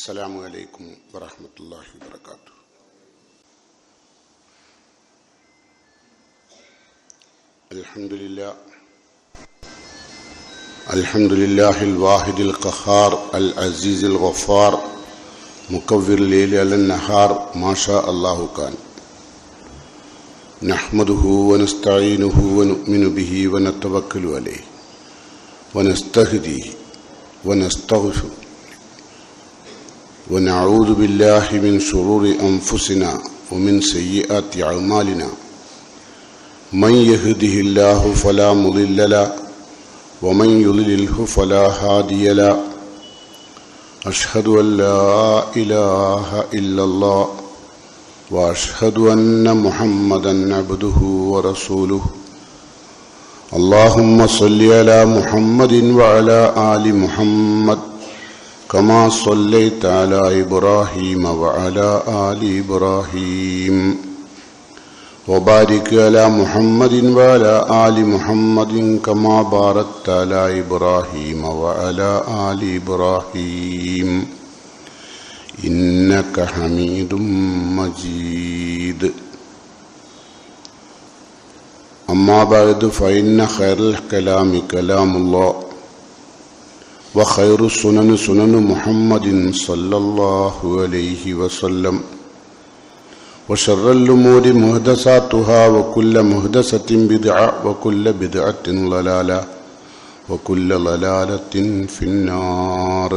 السلام عليكم ورحمة الله وبركاته. الحمد لله الواحد القهار العزيز الغفار مكور الليل على النهار ما شاء الله كان. نحمده ونستعينه ونؤمن به ونتوكل عليه ونستهديه ونستغفره ونعوذ بالله من شرور أنفسنا ومن سيئات أعمالنا. من يهده الله فلا مضل له ومن يضلله فلا هادي له. أشهد أن لا إله إلا الله وأشهد أن محمدا عبده ورسوله. اللهم صل على محمد وعلى آل محمد كما صليت على إبراهيم وعلى آل إبراهيم وبارك على محمد وعلى آل محمد كما باركت على إبراهيم وعلى آل إبراهيم إنك حميد مجيد. أما بعد فإن خير الكلام كلام الله وخير السنن سنن محمد صلى الله عليه وسلم وشر الأمور محدثاتها وكل محدثة بدعة وكل بدعة ضلالة وكل ضلالة في النار.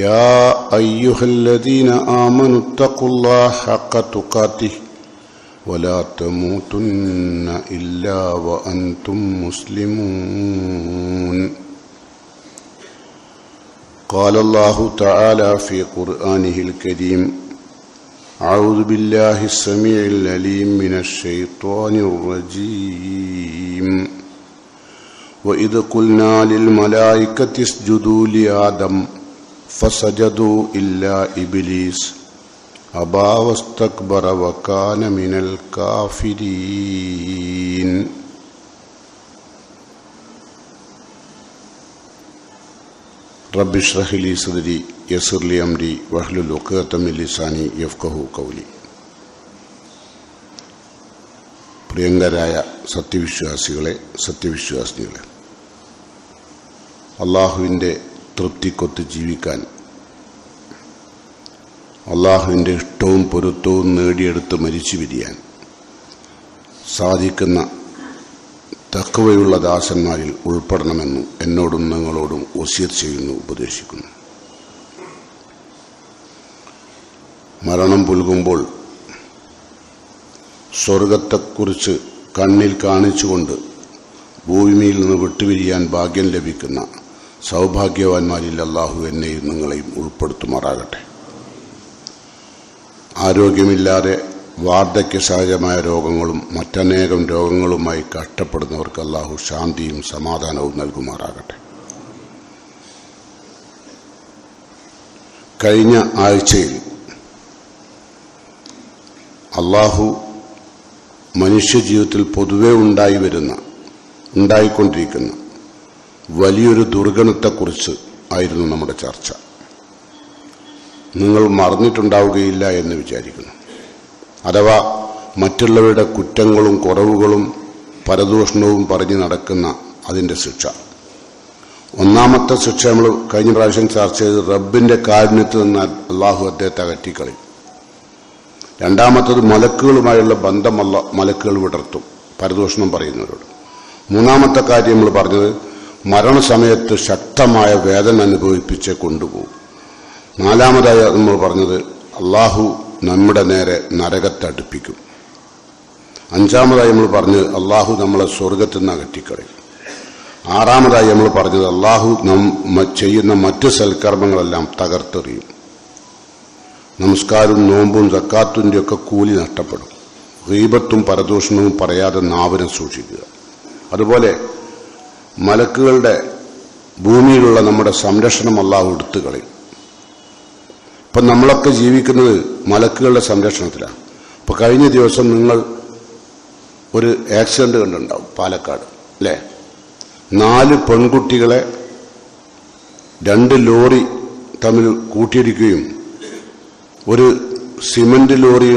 يا أيها الذين آمنوا اتقوا الله حق تقاته ولا تموتن إلا وأنتم مسلمون. قال الله تعالى في قرآنه الكريم: أعوذ بالله السميع العليم من الشيطان الرجيم. وإذ قلنا للملائكة اسجدوا لآدم فسجدوا إلا إبليس أبى واستكبر وكان من الكافرين. رب اشرح لي صدري يسر لي أمري واحلل عقدة من لساني يفقهوا قولي. പ്രിയങ്കരായ സത്യവിശ്വാസികളെ, സത്യവിശ്വാസിനികളെ, അള്ളാഹുവിൻ്റെ തൃപ്തിക്കൊത്ത് ജീവിക്കാൻ, അള്ളാഹുവിൻ്റെ ഇഷ്ടവും പൊരുത്തവും നേടിയെടുത്ത് മരിച്ചു പിരിയാൻ സാധിക്കുന്ന തഖ്വയുള്ള ദാസന്മാരിൽ ഉൾപ്പെടണമെന്നും എന്നോടും നിങ്ങളോടും വസിയത്ത് ചെയ്യുന്നു, ഉപദേശിക്കുന്നു. മരണം പുൽകുമ്പോൾ സ്വർഗത്തെക്കുറിച്ച് കണ്ണിൽ കാണിച്ചുകൊണ്ട് ഭൂമിയിൽ നിന്ന് വിട്ടുപിരിയാൻ ഭാഗ്യം ലഭിക്കുന്ന സൗഭാഗ്യവാന്മാരിൽ അള്ളാഹു എന്നെയും നിങ്ങളെയും ഉൾപ്പെടുത്തുമാറാകട്ടെ. ആരോഗ്യമില്ലാതെ വാർദ്ധക്യ സഹജമായ രോഗങ്ങളും മറ്റനേകം രോഗങ്ങളുമായി കഷ്ടപ്പെടുന്നവർക്ക് അള്ളാഹു ശാന്തിയും സമാധാനവും നൽകുമാറാകട്ടെ. കഴിഞ്ഞ ആഴ്ചയിൽ അള്ളാഹു മനുഷ്യജീവിതത്തിൽ പൊതുവെ ഉണ്ടായിക്കൊണ്ടിരിക്കുന്ന വലിയൊരു ദുർഗണത്തെക്കുറിച്ച് ആയിരുന്നു നമ്മുടെ ചർച്ച. നിങ്ങൾ മറന്നിട്ടുണ്ടാവുകയില്ല എന്ന് വിചാരിക്കുന്നു. അഥവാ മറ്റുള്ളവരുടെ കുറ്റങ്ങളും കുറവുകളും പരദൂഷണവും പറഞ്ഞു നടക്കുന്ന അതിൻ്റെ ശിക്ഷ. ഒന്നാമത്തെ ശിക്ഷ നമ്മൾ കഴിഞ്ഞ പ്രാവശ്യം ചർച്ച ചെയ്ത് റബ്ബിൻ്റെ കാരുണ്യത്തിൽ നിന്ന് അള്ളാഹു അദ്ദേഹത്തെ അകറ്റിക്കളയും. രണ്ടാമത്തത് മലക്കുകളുമായുള്ള ബന്ധം മലക്കുകൾ വിടർത്തും പരദൂഷണം പറയുന്നവരോട്. മൂന്നാമത്തെ കാര്യം നമ്മൾ പറഞ്ഞത് മരണസമയത്ത് ശക്തമായ വേദന അനുഭവിപ്പിച്ച് കൊണ്ടുപോകും. നാലാമതായി നമ്മൾ പറഞ്ഞത് അള്ളാഹു നമ്മുടെ നേരെ നരകത്തെ അടുപ്പിക്കും. അഞ്ചാമതായി നമ്മൾ പറഞ്ഞത് അള്ളാഹു നമ്മളെ സ്വർഗത്തിൽ നിന്ന് അകറ്റിക്കളയും. ആറാമതായി നമ്മൾ പറഞ്ഞത് അള്ളാഹു ചെയ്യുന്ന മറ്റ് സൽക്കർമ്മങ്ങളെല്ലാം തകർത്തെറിയും. നമസ്കാരവും നോമ്പും സക്കാത്തിൻ്റെ ഒക്കെ കൂലി നഷ്ടപ്പെടും. ഗീബത്തും പരദൂഷണവും പറയാതെ നാവിനെ സൂക്ഷിക്കുക. അതുപോലെ മലക്കുകളുടെ ഭൂമിയിലുള്ള നമ്മുടെ സംരക്ഷണം അള്ളാഹു എടുത്തു കളയും. ഇപ്പം നമ്മളൊക്കെ ജീവിക്കുന്നത് മലക്കുകളുടെ സംരക്ഷണത്തിലാണ്. ഇപ്പം കഴിഞ്ഞ ദിവസം നിങ്ങൾ ഒരു ആക്സിഡന്റ് കണ്ടിട്ടുണ്ടാവും പാലക്കാട്, അല്ലേ? 4 പെൺകുട്ടികളെ 2 ലോറി തമ്മിൽ കൂട്ടിയിടിക്കുകയും ഒരു സിമന്റ് ലോറി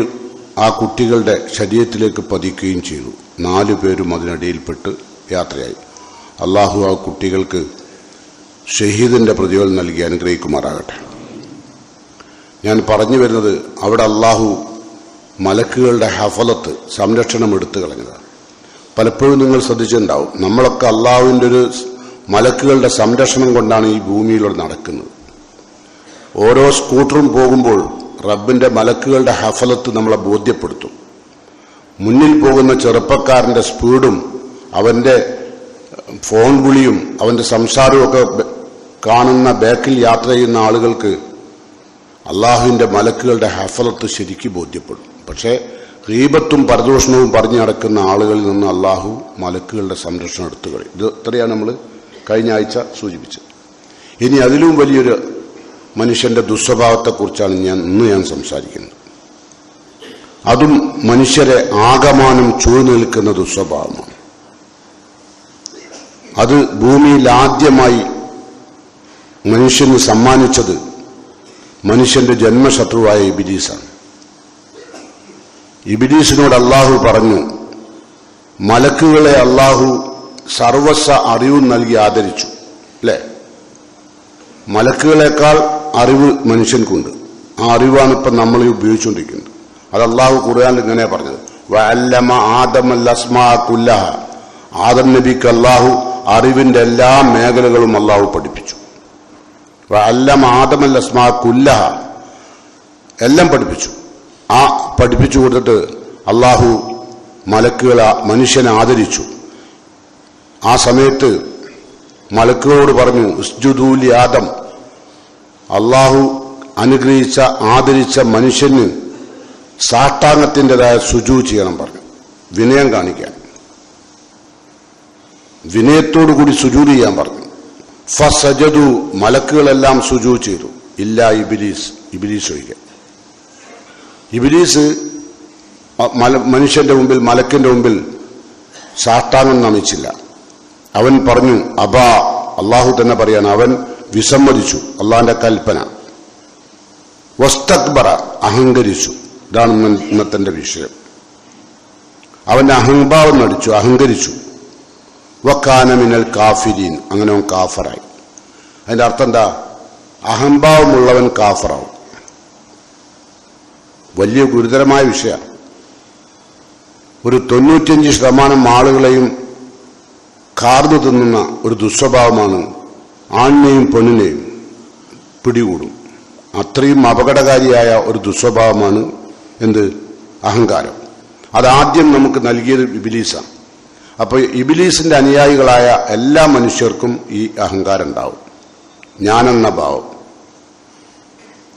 ആ കുട്ടികളുടെ ശരീരത്തിലേക്ക് പതിക്കുകയും ചെയ്തു. 4 പേരും അതിനിടയിൽപ്പെട്ട് യാത്രയായി. അള്ളാഹു ആ കുട്ടികൾക്ക് ഷഹീദിന്റെ പ്രതിഫലം നൽകി അനുഗ്രഹിക്കുമാറാകട്ടെ. ഞാൻ പറഞ്ഞു വരുന്നത്, അവിടെ അള്ളാഹു മലക്കുകളുടെ ഹഫലത്ത് സംരക്ഷണം എടുത്തു കളഞ്ഞതാണ്. പലപ്പോഴും നിങ്ങൾ ശ്രദ്ധിച്ചിട്ടുണ്ടാവും, നമ്മളൊക്കെ അള്ളാഹുവിൻ്റെ ഒരു മലക്കുകളുടെ സംരക്ഷണം കൊണ്ടാണ് ഈ ഭൂമിയിലൂടെ നടക്കുന്നത്. ഓരോ സ്കൂട്ടറും പോകുമ്പോൾ റബ്ബിന്റെ മലക്കുകളുടെ ഹഫലത്ത് നമ്മളെ ബോധ്യപ്പെടുത്തും. മുന്നിൽ പോകുന്ന ചെറുപ്പക്കാരന്റെ സ്പീഡും അവന്റെ ഫോൺ വിളിയും അവന്റെ സംസാരവും ഒക്കെ കാണുന്ന ബാക്കിൽ യാത്ര ചെയ്യുന്ന ആളുകൾക്ക് അള്ളാഹുവിന്റെ മലക്കുകളുടെ ഹഫലത്ത് ശരിക്ക് ബോധ്യപ്പെടും. പക്ഷേ ഗീബത്തും പരദൂഷണവും പറഞ്ഞു നടക്കുന്ന ആളുകളിൽ നിന്ന് അള്ളാഹു മലക്കുകളുടെ സംരക്ഷണം എടുത്തു കളയും. ഇത് ഇത്രയാണ് നമ്മൾ കഴിഞ്ഞ ആഴ്ച സൂചിപ്പിച്ചത്. ഇനി അതിലും വലിയൊരു മനുഷ്യന്റെ ദുസ്വഭാവത്തെക്കുറിച്ചാണ് ഇന്ന് ഞാൻ സംസാരിക്കുന്നത്. അതും മനുഷ്യരെ ആകമാനം ചൂഴ്ന്നു നിൽക്കുന്ന ദുസ്വഭാവമാണ്. അത് ഭൂമിയിൽ ആദ്യമായി മനുഷ്യന് സമ്മാനിച്ചത് മനുഷ്യന്റെ ജന്മശത്രുവായ ഇബ്ലീസാണ്. ഇബ്ലീസിനോട് അള്ളാഹു പറഞ്ഞു, മലക്കുകളെ അള്ളാഹു സർവസ്വ അറിവും നൽകി ആദരിച്ചു. അല്ലേ? മലക്കുകളെക്കാൾ അറിവ് മനുഷ്യൻക്കുണ്ട്. ആ അറിവാണ് ഇപ്പം നമ്മൾ ഉപയോഗിച്ചുകൊണ്ടിരിക്കുന്നത്. അത് അള്ളാഹു ഖുർആനിൽ ഇങ്ങനെ പറഞ്ഞത്, വഅല്ലമ ആദമൽ അസ്മാ കുല്ലഹ. ആദം നബിക്ക് അള്ളാഹു അറിവിന്റെ എല്ലാ മേഖലകളും അള്ളാഹു പഠിപ്പിച്ചു. വഅല്ലമ ആദമൽ അസ്മാ കുല്ലഹ, എല്ലാം പഠിപ്പിച്ചു. ആ പഠിപ്പിച്ചു കൊടുത്തിട്ട് അള്ളാഹു മലക്കുകളെ മനുഷ്യനെ ആദരിച്ചു. ആ സമയത്ത് മലക്കുകളോട് പറഞ്ഞു, ഉസ്ജുദൂ ലി ആദം. അള്ളാഹു അനുഗ്രഹിച്ച ആദരിച്ച മനുഷ്യന് സാഷ്ടാംഗത്തിൻ്റെതായ സുജൂദ് ചെയ്യണം പറഞ്ഞു. വിനയം കാണിക്കാൻ, വിനയത്തോടുകൂടി സുജൂദ് ചെയ്യാൻ പറഞ്ഞു. ഫസജദു, മലക്കുകളെല്ലാം സുജൂദ് ചെയ്തു. ഇല്ല ഇബ്ലീസ്, ഇബ്ലീസ് ഒഴികെ. ഇബ്ലീസ് മനുഷ്യന്റെ മുമ്പിൽ, മലക്കിന്റെ മുമ്പിൽ സാഷ്ടാംഗം നമിച്ചില്ല. അവൻ പറഞ്ഞു അബാ, അള്ളാഹു തന്നെ പറയാണ്, അവൻ വിസമ്മതിച്ചു അള്ളാഹിന്റെ കൽപ്പന. വസ്തക്ബറ, അഹങ്കരിച്ചു. ഇതാണ് ഇന്നത്തെ വിഷയം. അവന്റെ അഹംഭാവം നടിച്ചു, അഹങ്കരിച്ചു. വക്കാന മിനൽ കാഫിരീൻ, അങ്ങനെ അവൻ കാഫറായി. അതിന്റെ അർത്ഥം എന്താ? അഹംഭാവമുള്ളവൻ കാഫറാവും. വലിയ ഗുരുതരമായ വിഷയമാണ്. ഒരു 95% ആളുകളെയും കാർന്നു തിന്നുന്ന ഒരു ദുസ്വഭാവമാണ് ആണിനെയും പെണ്ണിനെയും പിടികൂടും. അത്രയും അപകടകാരിയായ ഒരു ദുസ്വഭാവമാണ് എന്ത്? അഹങ്കാരം. അതാദ്യം നമുക്ക് നൽകിയത് ഇബ്ലീസാണ്. അപ്പോൾ ഇബ്ലീസിന്റെ അനുയായികളായ എല്ലാ മനുഷ്യർക്കും ഈ അഹങ്കാരം ഉണ്ടാവും, ഞാനെന്ന ഭാവം.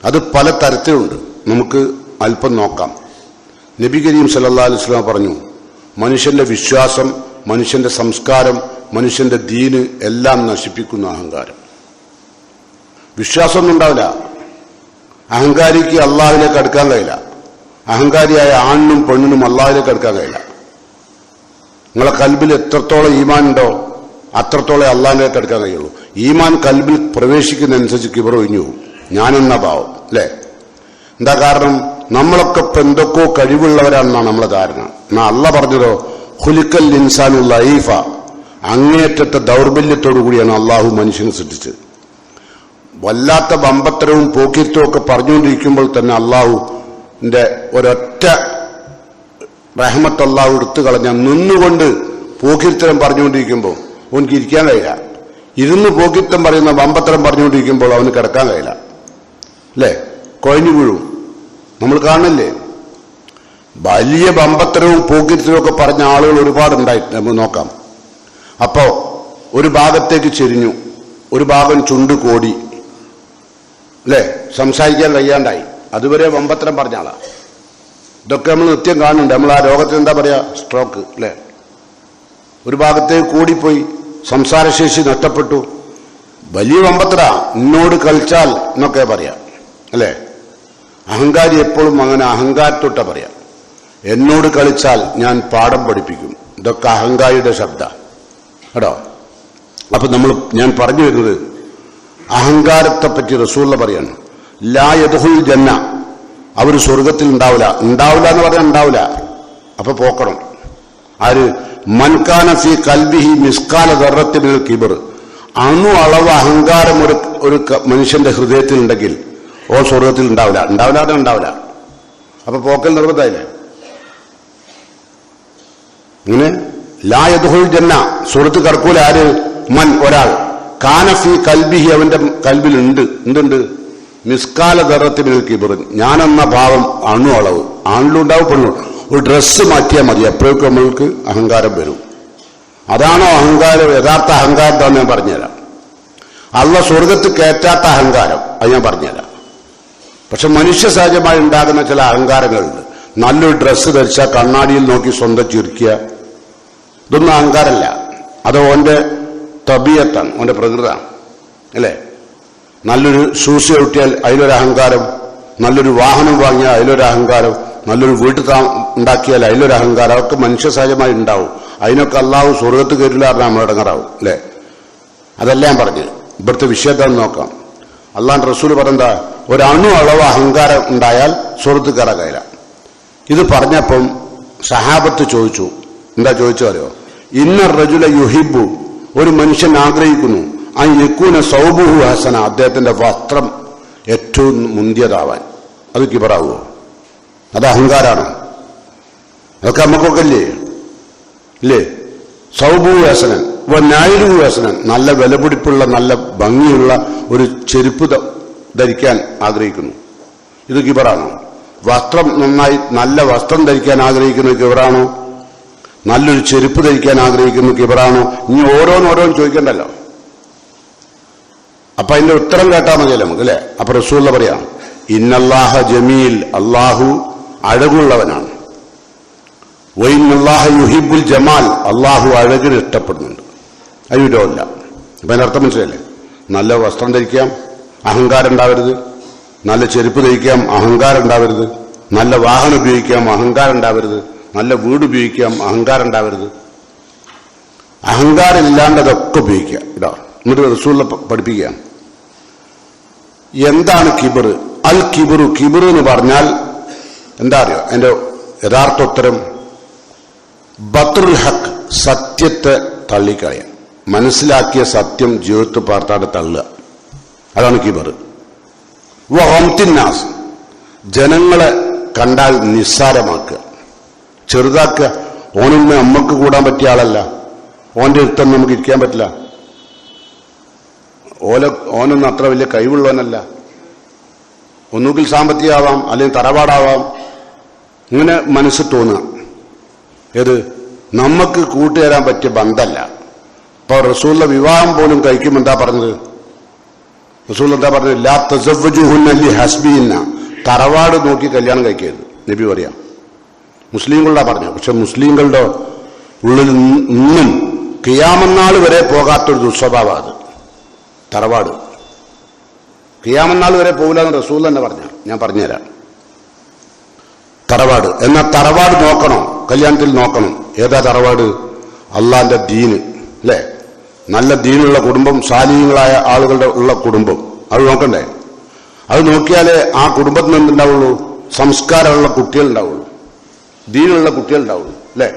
അത് പല തരത്തിലുണ്ട്. നമുക്ക് അല്പം നോക്കാം. നബി കരീം സല്ലല്ലാഹു അലൈഹി വസല്ലം പറഞ്ഞു, മനുഷ്യന്റെ വിശ്വാസം, മനുഷ്യന്റെ സംസ്കാരം, മനുഷ്യന്റെ ദീന് എല്ലാം നശിപ്പിക്കുന്ന അഹങ്കാരം. വിശ്വാസമൊന്നും ഉണ്ടാവില്ല. അഹങ്കാരിക്ക് അള്ളാഹുവിലേക്ക് അടുക്കാൻ കഴിയില്ല. അഹങ്കാരിയായ ആണിനും പെണ്ണിനും അള്ളാഹുവിലേക്ക് അടുക്കാൻ കഴിയില്ല. നിങ്ങളെ കൽബിൽ എത്രത്തോളം ഈമാൻ ഉണ്ടോ അത്രത്തോളം അള്ളാഹിലേക്ക് അടുക്കാൻ കഴിയുള്ളൂ. ഈമാൻ കൽബിൽ പ്രവേശിക്കുന്നതനുസരിച്ച് കിബർ ഒഴിഞ്ഞു പോകും, ഞാനെന്ന ഭാവം. അല്ലേ? എന്താ കാരണം? നമ്മളൊക്കെ ഇപ്പൊ എന്തൊക്കെയോ കഴിവുള്ളവരാണെന്നാണ് നമ്മളെ ധാരണ. എന്നാ അള്ള പറഞ്ഞതോ, ഖുലിഖൽ ഇൻസാനു ലഈഫ, അങ്ങേയറ്റത്തെ ദൗർബല്യത്തോടു കൂടിയാണ് അള്ളാഹു മനുഷ്യനെ സൃഷ്ടിച്ചത്. വല്ലാത്ത ബമ്പത്തരവും പോക്കിരിത്തവും ഒക്കെ പറഞ്ഞുകൊണ്ടിരിക്കുമ്പോൾ തന്നെ അള്ളാഹുവിന്റെ ഒരൊറ്റ റഹ്മത്ത് അള്ളാഹു എടുത്തു കളഞ്ഞ, നിന്നുകൊണ്ട് പോക്കിരിത്തരം പറഞ്ഞുകൊണ്ടിരിക്കുമ്പോൾ അവനക്ക് ഇരിക്കാൻ കഴിയില്ല. ഇരുന്ന് പോക്കിരിത്തം പറയുന്ന ബമ്പത്തരം പറഞ്ഞുകൊണ്ടിരിക്കുമ്പോൾ അവന് കിടക്കാൻ കഴിയില്ല. അല്ലേ? കൊഴഞ്ഞു വീഴും. നമ്മൾ കാണില്ലേ? വലിയ ബമ്പത്തരവും പോക്കിരിത്തരവും ഒക്കെ പറഞ്ഞ ആളുകൾ ഒരുപാടുണ്ടായിട്ട് നമുക്ക് നോക്കാം. അപ്പോ ഒരു ഭാഗത്തേക്ക് ചെരിഞ്ഞു, ഒരു ഭാഗം ചുണ്ട് കോടി, അല്ലേ? സംസാരിക്കാൻ കഴിയാണ്ടായി. അതുവരെ ബമ്പത്തരം പറഞ്ഞ ആളാ. ഇതൊക്കെ നമ്മൾ നിത്യം കാണുന്നുണ്ട്. നമ്മൾ ആ രോഗത്തിന് എന്താ പറയാ? സ്ട്രോക്ക്. അല്ലേ? ഒരു ഭാഗത്തേക്ക് കൂടിപ്പോയി, സംസാരശേഷി നഷ്ടപ്പെട്ടു. വലിയ ബമ്പത്തര, എന്നോട് കളിച്ചാൽ എന്നൊക്കെ പറയാം. അല്ലേ? അഹങ്കാരി എപ്പോഴും അങ്ങനെ അഹങ്കാരത്തൊട്ട പറയാം. എന്നോട് കളിച്ചാൽ ഞാൻ പാഠം പഠിപ്പിക്കും. ഇതൊക്കെ അഹങ്കാരിയുടെ ശബ്ദ കേട്ടോ. അപ്പൊ ഞാൻ പറഞ്ഞു വരുന്നത്, അഹങ്കാരത്തെപ്പറ്റി റസൂലുള്ള പറയാണ്, ലാ യദ്ഖുൽ ജന്ന, അവർ സ്വർഗത്തിൽ ഉണ്ടാവില്ല. ഉണ്ടാവില്ല എന്ന് പറഞ്ഞാൽ ഉണ്ടാവില്ല, അപ്പൊ പോക്കണം. ആര്? മൻകാന ഫീ ഖൽബിഹി മിസ്കാല ദർറത്തിൻ മിനൽ കിബ്ർ, അണു അളവ് അഹങ്കാരം ഒരു മനുഷ്യന്റെ ഹൃദയത്തിൽ ഉണ്ടെങ്കിൽ ഓ സ്വർഗത്തിൽ ഉണ്ടാവില്ല. ഉണ്ടാവില്ല. അപ്പൊ പോക്കൽ നിർബന്ധമായില്ലേ? ഇങ്ങനെ ലാ യദ്ഖുൽ ജന്ന, സ്വർഗത്തിൽ കടക്കൂല. ആര്? മൻ, ഒരാൾ, കാന ഫീ ഖൽബിഹി, അവന്റെ കൽബിൽ എന്തുണ്ട്? മിസ്കാല ദർറത്തിൻ മിനൽ കിബ്ർ, ഞാനെന്ന ഭാവം അണു അളവ്. ആണിലുണ്ടാവും പെണ്ണും. ഒരു ഡ്രസ്സ് മാറ്റിയാൽ മതി, എപ്പോഴേക്കും നമ്മൾക്ക് അഹങ്കാരം വരും. അതാണോ അഹങ്കാരം? യഥാർത്ഥ അഹങ്കാരം തന്നെ ഞാൻ പറഞ്ഞുതരാം. അള്ള സ്വർഗത്ത് കയറ്റാത്ത അഹങ്കാരം അത് ഞാൻ പറഞ്ഞുതരാം. പക്ഷെ മനുഷ്യ സഹജമായി ഉണ്ടാകുന്ന ചില അഹങ്കാരങ്ങളുണ്ട്. നല്ലൊരു ഡ്രസ്സ് ധരിച്ചാൽ കണ്ണാടിയിൽ നോക്കി സ്വന്തം ചിരിക്കുക, ഇതൊന്നും അഹങ്കാരമല്ല. അത് ഓന്റെ തബിയത്താണ്, ഓന്റെ പ്രകൃതമാണ്, അല്ലേ? നല്ലൊരു ഷൂസ് ചവിട്ടിയാൽ അതിലൊരു അഹങ്കാരം, നല്ലൊരു വാഹനം വാങ്ങിയാൽ അതിലൊരു അഹങ്കാരം, നല്ലൊരു വീട്ടിൽ ഉണ്ടാക്കിയാൽ അതിലൊരു അഹങ്കാരം, അതൊക്കെ മനുഷ്യ സഹജമായി ഉണ്ടാവും. അതിനൊക്കെ അള്ളാഹു സ്വർഗത്ത് കയറ്റില്ല പറഞ്ഞാൽ നമ്മളടങ്ങറാവും, അല്ലേ? അതല്ല ഞാൻ പറഞ്ഞത്. ഇവിടുത്തെ വിഷയത്തെ നോക്കാം. അള്ളാഹുവിന്റെ റസൂൽ പറഞ്ഞെന്താ? ഒരണു അളവ് അഹങ്കാരം ഉണ്ടായാൽ സ്വർഗത്ത് കയറാൻ കഴിയില്ല. ഇത് പറഞ്ഞപ്പം സഹാബത്ത് ചോദിച്ചു. എന്താ ചോദിച്ചു അറിയോ? ഇന്ന റജുല യുഹിബു, ഒരു മനുഷ്യൻ ആഗ്രഹിക്കുന്നു, ആ യക്കൂന സൗബുഹു ഹസന, അദ്ദേഹത്തിന്റെ വസ്ത്രം ഏറ്റവും മുന്തിയതാവാൻ. അത് കിബറാവോ? അത് അഹങ്കാരാണ്. അതൊക്കെ നമുക്കൊക്കെ ഇല്ലേ? സൗബുഹു ഹസനൻ നായിലുഹു ഹസനൻ, നല്ല വിലപിടിപ്പുള്ള നല്ല ഭംഗിയുള്ള ഒരു ചെരുപ്പ് ധരിക്കാൻ ആഗ്രഹിക്കുന്നു. ഇത് കിബറാണോ? വസ്ത്രം നന്നായി നല്ല വസ്ത്രം ധരിക്കാൻ ആഗ്രഹിക്കുന്നത് കിബറാണോ? നല്ലൊരു ചെരുപ്പ് ധരിക്കാൻ ആഗ്രഹിക്കുന്നത് കിബറാണോ? ഇനി ഓരോന്നോരോന്ന് ചോദിക്കണ്ടല്ലോ. അപ്പൊ അതിന്റെ ഉത്തരം കേട്ടാൽ മതിയല്ലോ നമുക്ക്, അല്ലെ? അപ്പൊ റസൂലുള്ള പറയാം, ഇന്നല്ലാഹ ജമീൽ, അള്ളാഹു അഴകുള്ളവനാണ്. വഇന്നല്ലാഹ യുഹിബ്ബുൽ ജമാൽ, അള്ളാഹു അഴകിന് ഇഷ്ടപ്പെടുന്നുണ്ട്. അയ്യൂരല്ല. അപ്പൊ അതിന്റെ അർത്ഥം മനസ്സിലല്ലേ? നല്ല വസ്ത്രം ധരിക്കാം, അഹങ്കാരം ഉണ്ടാവരുത്. നല്ല ചെരുപ്പ് ധരിക്കാം, അഹങ്കാരം ഉണ്ടാവരുത്. നല്ല വാഹനം ഉപയോഗിക്കാം, അഹങ്കാരം ഉണ്ടാവരുത്. നല്ല വീട് ഉപയോഗിക്കാം, അഹങ്കാരം ഉണ്ടാവരുത്. അഹങ്കാരം ഇല്ലാണ്ടതൊക്കെ ഉപയോഗിക്കുക. ഇതാ എന്നിട്ട് റസൂലിനെ പഠിപ്പിക്കുക. എന്താണ് കിബർ? അൽ കിബറു, കിബർ എന്ന് പറഞ്ഞാൽ എന്താ അറിയോ? അതിന്റെ യഥാർത്ഥ ഉത്തരം ബത്റുൽ ഹക്ക്, സത്യത്തെ തള്ളിക്കളയാം. മനസ്സിലാക്കിയ സത്യം ജീവിതത്തിൽ പാർത്താടെ തള്ളുക, അതാണ് കിബർ. വഹംതിന്നാസ്, ജനങ്ങളെ കണ്ടാൽ നിസ്സാരമാക്കുക, ചെറുതാക്കുക. ഓനൊന്നും നമ്മക്ക് കൂടാൻ പറ്റിയ ആളല്ല, ഓന്റെ അടുത്തൊന്നും നമുക്ക് ഇരിക്കാൻ പറ്റില്ല, ഓനൊന്നും അത്ര വലിയ കഴിവുള്ളവനല്ല. ഒന്നുകിൽ സാമ്പത്തികമാവാം, അല്ലെങ്കിൽ തറവാടാവാം. ഇങ്ങനെ മനസ്സ് തോന്നുക. ഏത്? നമുക്ക് കൂട്ടുതരാൻ പറ്റിയ ബന്ധമല്ല. ഇപ്പൊ റസൂലിന്റെ വിവാഹം പോലും കഴിക്കുമ്പോൾ എന്താ പറഞ്ഞത്? റസൂൽ എന്താ പറഞ്ഞത്? ലാ തസവ്വജൂഹുന്ന ലി ഹസ്ബിഹിന്ന, തറവാട് നോക്കി കല്യാണം കഴിക്കരുത് നബി പറയാം. മുസ്ലിങ്ങളുടെ പറഞ്ഞു. പക്ഷെ മുസ്ലിങ്ങളുടെ ഉള്ളിൽ നിന്നും ഖിയാമത്ത് വരെ പോകാത്തൊരു ദുസ്വഭാവം അത് തറവാട്. ഖിയാമത്ത് വരെ പോകില്ല എന്ന് റസൂൽ തന്നെ പറഞ്ഞു. ഞാൻ പറഞ്ഞുതരാം. തറവാട് എന്നാൽ തറവാട് നോക്കണം, കല്യാണത്തിൽ നോക്കണം. ഏതാ തറവാട്? അള്ളാന്റെ ദീന്, അല്ലേ? നല്ല ദീനുള്ള കുടുംബം, സാലിഹ്യങ്ങളായ ആളുകളുടെ ഉള്ള കുടുംബം, അത് നോക്കണ്ടേ? അത് നോക്കിയാലേ ആ കുടുംബത്തിന് എന്തുണ്ടാവുള്ളൂ? സംസ്കാരമുള്ള കുട്ടികൾ ഉണ്ടാവുള്ളൂ, ദീനുള്ള കുട്ടികൾ ഉണ്ടാവുള്ളൂ, അല്ലേ?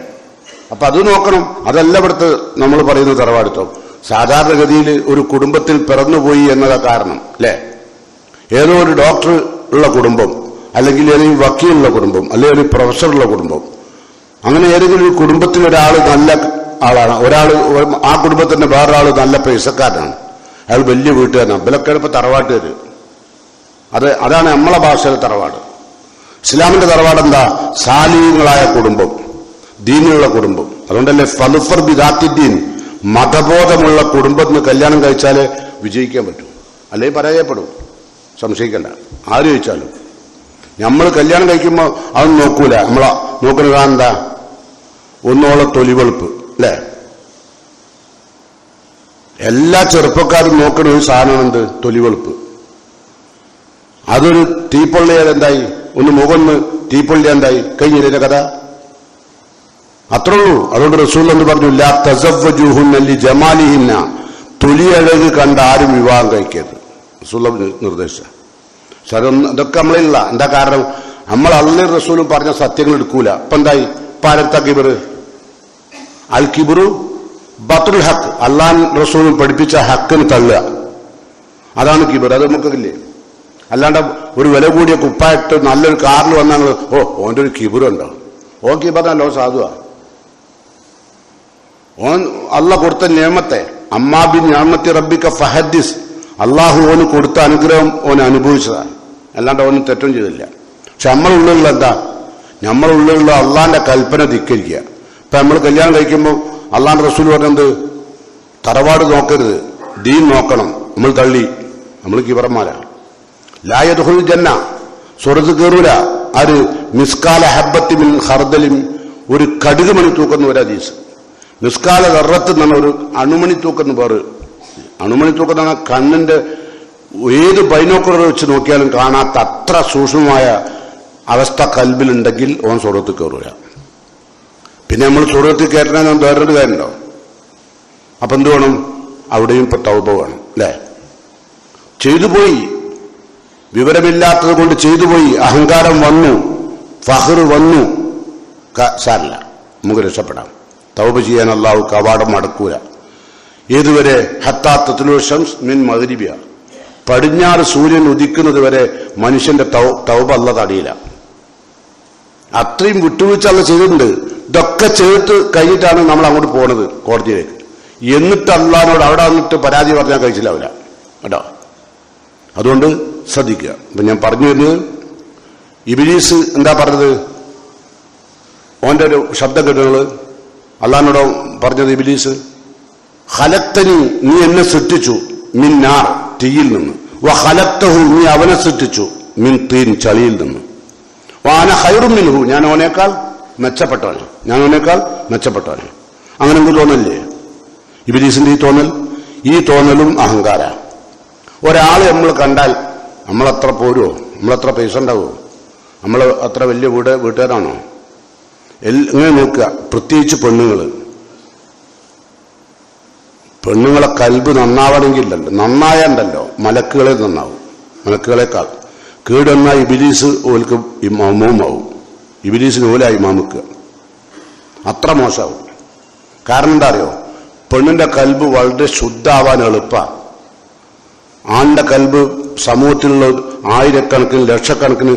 അപ്പൊ അത് നോക്കണം. അതല്ല ഇവിടുത്തെ നമ്മൾ പറയുന്ന തറവാടിത്തം. സാധാരണഗതിയിൽ ഒരു കുടുംബത്തിൽ പിറന്നുപോയി എന്നതാ കാരണം, അല്ലേ? ഏതോ ഒരു ഡോക്ടർ ഉള്ള കുടുംബം, അല്ലെങ്കിൽ ഏതെങ്കിലും വക്കീലുള്ള കുടുംബം, അല്ലെങ്കിൽ ഒരു പ്രൊഫസറുള്ള കുടുംബം, അങ്ങനെ ഏതെങ്കിലും ഒരു കുടുംബത്തിൽ ഒരാൾ നല്ല ആളാണ്, ഒരാൾ ആ കുടുംബത്തിന്റെ വേറൊരാൾ നല്ല പൈസക്കാരനാണ്, അയാൾ വലിയ വീട്ടുകാരനാണ്. ഇവലൊക്കെ ഇപ്പൊ തറവാട്ടുകാര്. അതാണ് നമ്മളെ ഭാഷയിലെ തറവാട്. ഇസ്ലാമിന്റെ തറവാട് എന്താ? സാലിഹ്യങ്ങളായ കുടുംബം, ദീനുള്ള കുടുംബം. അതുകൊണ്ടല്ലേ ഫലുഫർ ബിദാത്തിദ്ദീൻ, മതബോധമുള്ള കുടുംബത്തിന് കല്യാണം കഴിച്ചാലേ വിജയിക്കാൻ പറ്റും, അല്ലെങ്കിൽ പരാജയപ്പെടും. സംശയിക്കണ്ട, ആര് ചോദിച്ചാലും. നമ്മൾ കല്യാണം കഴിക്കുമ്പോൾ അതൊന്നും നോക്കൂല. നമ്മളെ നോക്കുന്നത് എന്താ? ഒന്നോളം തൊലിവെളുപ്പ്, അല്ലേ? എല്ലാ ചെറുപ്പക്കാരും നോക്കുന്ന ഒരു സാധനം എന്ത്? തൊലിവെളുപ്പ്. അതൊരു തീപ്പൊള്ളിയാൽ എന്തായി? ഒന്ന് മുഖന്ന് തീപ്പൊള്ളി എന്തായി? കഴിഞ്ഞില്ലേ കഥ? അത്രേ ഉള്ളൂ. അതുകൊണ്ട് റസൂൽ എന്ന് പറഞ്ഞു, ലാ തസവ്വജൂഹുന്ന ലി ജമാലിഹിന്ന, തൊലിയഴക് കണ്ട് ആരും വിവാഹം കഴിക്കരുത്. റസൂൽ നിർദ്ദേശിച്ച. പക്ഷെ ഇതൊക്കെ നമ്മളില്ല. എന്താ കാരണം? നമ്മൾ അള്ളാഹും റസൂലും പറഞ്ഞ സത്യങ്ങൾ എടുക്കൂല. ഇപ്പൊ എന്തായി? പാരത്ത കിബിർ, അൽ കിബിറു ബത്തുൽ ഹക്ക്, അള്ളാഹും റസൂലും പഠിപ്പിച്ച ഹക്കിന് തള്ളുക, അതാണ് കിബിർ. അത് നമുക്കില്ലേ? അല്ലാണ്ട് ഒരു വില കൂടിയ കുപ്പായിട്ട് നല്ലൊരു കാറിൽ വന്നാൽ ഓന്റെ ഒരു കിബിറുണ്ടോ? ഓൻ കിബിറല്ലോ സാധുവാ. ഓൻ അള്ള കൊടുത്ത നിയമത്തെ അമ്മാബി ഞാമത്തി റബ്ബിക്ക ഫഹദ്ദിസ്, അള്ളാഹു ഓന് കൊടുത്ത അനുഗ്രഹം ഓന് അനുഭവിച്ചതാണ്. അല്ലാണ്ട് ഓന് തെറ്റും ചെയ്തില്ല. പക്ഷെ നമ്മളുള്ളിലുള്ള എന്താ? നമ്മളുള്ളിലുള്ള അള്ളാന്റെ കൽപ്പന ധിക്കരിക്കുക. ഇപ്പൊ നമ്മൾ കല്യാണം കഴിക്കുമ്പോൾ അള്ളാന്റെ റസൂൽ പറഞ്ഞത് തറവാട് നോക്കരുത്, ദീൻ നോക്കണം. നമ്മൾ തള്ളി. നമ്മൾ കിബറന്മാരാണ്. ലാ യദ്ഖുൽ ജന്ന, സ്വർഗ്ഗത്തിൽ കയറൂല. ആര്? മിസ്കാല ഹബ്ബത്തി മിൻ ഖർദലിൻ, ഒരു കടുക് മണി തൂക്കുന്ന ഒരു ഹദീസ്. മിസ്കാല ദർറത്ത് എന്നാണ് ഒരു അണുമണി തൂക്കുന്ന പേര്. അണുമണി തൂക്കുന്ന കണ്ണിന്റെ ഏത് ബൈനോക്കുലർ വെച്ച് നോക്കിയാലും കാണാത്ത അത്ര സൂക്ഷ്മമായ അവസ്ഥ കൽബിലുണ്ടെങ്കിൽ ഓൻ സ്വർഗ്ഗത്തിൽ കയറൂല. പിന്നെ നമ്മൾ സ്വർഗ്ഗത്തിൽ കയറ്റണമെന്ന് വേറൊരു കാര്യമുണ്ടോ? അപ്പൊ എന്ത് വേണം? അവിടെയും ഇപ്പൊ തൗബ വേണം, അല്ലേ? ചെയ്തു പോയി, വിവരമില്ലാത്തത് കൊണ്ട് ചെയ്തു പോയി, അഹങ്കാരം വന്നു, ഫഹ്ർ വന്നു, സാരില്ല, നമുക്ക് രക്ഷപ്പെടാം. തൗബ ചെയ്യാൻ അല്ലാഹു കവാടം അടക്കൂല. ഏതുവരെ? ഹത്താ തത്ലുൽ ശംസ് മിൻ മഗ്രിബിഹ, പടിഞ്ഞാറ് സൂര്യൻ ഉദിക്കുന്നത് വരെ മനുഷ്യന്റെ തൗബ അല്ലാഹു തടയില്ല. അത്രയും വിട്ടുവീഴ്ച അല്ലാഹു ചെയ്തിട്ടുണ്ട്. ഇതൊക്കെ ചേർത്ത് കഴിഞ്ഞിട്ടാണ് നമ്മൾ അങ്ങോട്ട് പോകുന്നത് കോടതിയിലേക്ക്. എന്നിട്ട് അല്ലാഹുവിനോട് അവിടെ വന്നിട്ട് പരാതി പറഞ്ഞാൽ കഴിച്ചില്ലാവില്ല കേട്ടോ. അതുകൊണ്ട് ശ്രദ്ധിക്കുക. അപ്പൊ ഞാൻ പറഞ്ഞു വരുന്നത്, ഇബ്ലീസ് എന്താ പറഞ്ഞത്? ഓന്റെ ഒരു ശബ്ദം കേട്ടുള്ളത് അള്ളാഹിനോട് പറഞ്ഞത് ഇബ്ലീസ്, ഖലഖ്തനി, നീ എന്നെ സൃഷ്ടിച്ചു, മിൻ നാർ, തീയിൽ നിന്ന്, വ ഖലഖ്തഹു, നീ അവനെ സൃഷ്ടിച്ചു, മിൻ തീൻ, ചളിയിൽ നിന്ന്, വാന ഖൈറും മിൻഹു, ഞാൻ അവനേക്കാൾ മെച്ചപ്പെട്ടവനാണ്, ഞാൻ അവനേക്കാൾ മെച്ചപ്പെട്ടവനാണ്. അങ്ങനെ എന്ത് തോന്നല്ലേ ഇബ്ലീസിന്റെ ഈ തോന്നലും അഹങ്കാര. ഒരാളെ നമ്മൾ കണ്ടാൽ നമ്മളത്ര പോരുമോ? നമ്മളത്ര പൈസ ഉണ്ടാവുമോ? നമ്മൾ അത്ര വലിയ വീട്ടുകാരാണോ? ഇങ്ങനെ നോക്കുക. പ്രത്യേകിച്ച് പെണ്ണുങ്ങളെ കൽബ് നന്നാവണമെങ്കിലല്ലോ, നന്നായണ്ടല്ലോ മലക്കുകളെ നന്നാവും. മലക്കുകളെക്കാൾ കീടെന്ന ഇബ്ലീസ് ഓൽക്ക് ഇമാമുമാവും. ഇബ്ലീസിന് ഓല ഇമാമുക്കുക, അത്ര മോശമാവും. കാരണം എന്താ അറിയോ? പെണ്ണിന്റെ കൽബ് വളരെ ശുദ്ധാവാൻ എളുപ്പമാണ്. ആണിന്റെ കൽബ് സമൂഹത്തിലുള്ള ആയിരക്കണക്കിന് ലക്ഷക്കണക്കിന്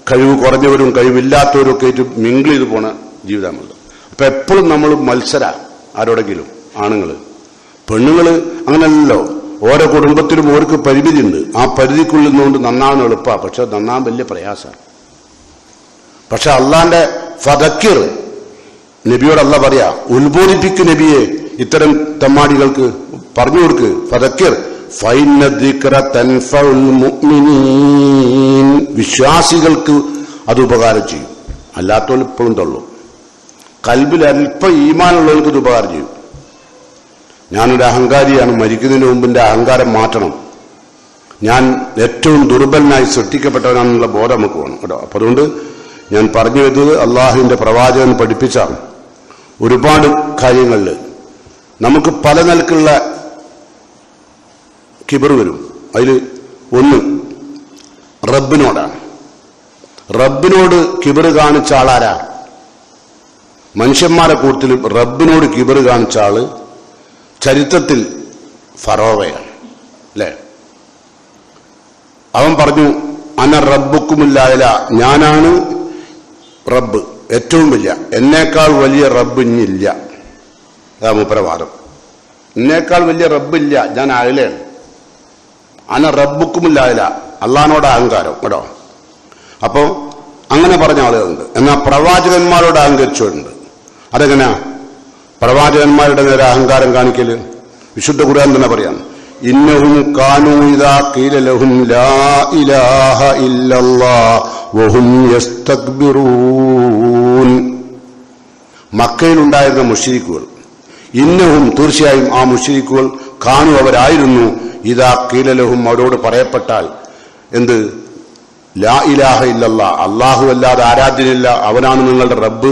കഴിവ് കുറഞ്ഞവരും കഴിവില്ലാത്തവരും ഒക്കെ ആയിട്ട് മിങ്കിൾ ചെയ്ത് പോണ ജീവിതമാണ്. അപ്പൊ എപ്പോഴും നമ്മൾ മത്സര ആരോടെങ്കിലും. ആണുങ്ങള് പെണ്ണുങ്ങള് അങ്ങനല്ലല്ലോ. ഓരോ കുടുംബത്തിലും ഓർക്ക് പരിമിതി ഉണ്ട്. ആ പരിധിക്കുള്ളിൽ നിന്നുകൊണ്ട് നന്നാവാൻ എളുപ്പമാണ്. പക്ഷെ നന്നാൻ വലിയ പ്രയാസമാണ്. പക്ഷെ അള്ളാന്റെ ഫദക്കിർ, നബിയോട് അള്ളാഹ് പറയാ, ഉത്ബോധിപ്പിക്കും നബിയെ ഇത്തരം തെമ്മാടികൾക്ക് പറഞ്ഞു കൊടുക്ക്. ഫദക്കിർ ഫൈന ദിക്റ തൻഫഉൽ മുഅ്മിനീൻ, വിശ്വാസികൾക്ക് അത് ഉപകാരം ചെയ്യും. അല്ലാത്തവർ ഇപ്പോഴും തള്ളും. കൽബിൽ അല്പം ഈമാനുള്ളവർക്ക് ഇത് ഉപകാരം ചെയ്യും. ഞാനൊരു അഹങ്കാരിയാണ്, മരിക്കുന്നതിന് മുമ്പ് എൻ്റെ അഹങ്കാരം മാറ്റണം, ഞാൻ ഏറ്റവും ദുർബലനായി സൃഷ്ടിക്കപ്പെട്ടവനാണെന്നുള്ള ബോധം നമുക്ക് വേണം കേട്ടോ. അപ്പൊ അതുകൊണ്ട് ഞാൻ പറഞ്ഞു വരുന്നത്, അള്ളാഹുവിന്റെ പ്രവാചകൻ പഠിപ്പിച്ച ഒരുപാട് കാര്യങ്ങളിൽ നമുക്ക് പല നിലക്കുള്ള കിബർ വരും. അതിൽ ഒന്ന് റബ്ബിനോടാണ്. റബ്ബിനോട് കിബർ കാണിച്ച ആളാരാ? മനുഷ്യന്മാരെ കൂട്ടത്തിൽ റബ്ബിനോട് കിബർ കാണിച്ച ആള് ചരിത്രത്തിൽ ഫറോവയാണ്, അല്ലേ? അവൻ പറഞ്ഞു, അന റബ്ബുക്കുമില്ലായ, ഞാനാണ് റബ്ബ്, ഏറ്റവും വലിയ, എന്നേക്കാൾ വലിയ റബ്ബ് ഇന്നില്ല. അതാ മൂപ്പരവാദം. എന്നേക്കാൾ വലിയ റബ്ബില്ല, ഞാൻ അയലാണ്. അന റബ്ബുക്കുമില്ലായ, അള്ളഹാനോട് അഹങ്കാരം കേട്ടോ. അപ്പോ അങ്ങനെ പറഞ്ഞ ആളുകളുണ്ട്. എന്നാൽ പ്രവാചകന്മാരോട് അഹങ്കരിച്ചുണ്ട്. അതെങ്ങനെയാ പ്രവാചകന്മാരുടെ നേരെ അഹങ്കാരം കാണിക്കല്? വിശുദ്ധ ഖുർആൻ തന്നെ പറയാം, ഇന്നഹും കാനൂ ഇദാ ഖീല ലഹും ലാ ഇലാഹ ഇല്ലല്ലാഹ് വഹും യസ്തക്ബിറൂൻ. മക്കയിലുണ്ടായിരുന്ന മുശ്രിക്കുകൾ, ഇന്നഹും, തീർച്ചയായും ആ മുശ്രിക്കുകൾ, കാനു, അവരായിരുന്നു, ഇദാ ഖീല ലഹും, അവരോട് പറയപ്പെട്ടാൽ എന്ത്? ലാ ഇലാഹ ഇല്ലല്ലാഹ്, അല്ലാഹു അല്ലാതെ ആരാധ്യനില്ല, അവനാണ് നിങ്ങളുടെ റബ്ബ്,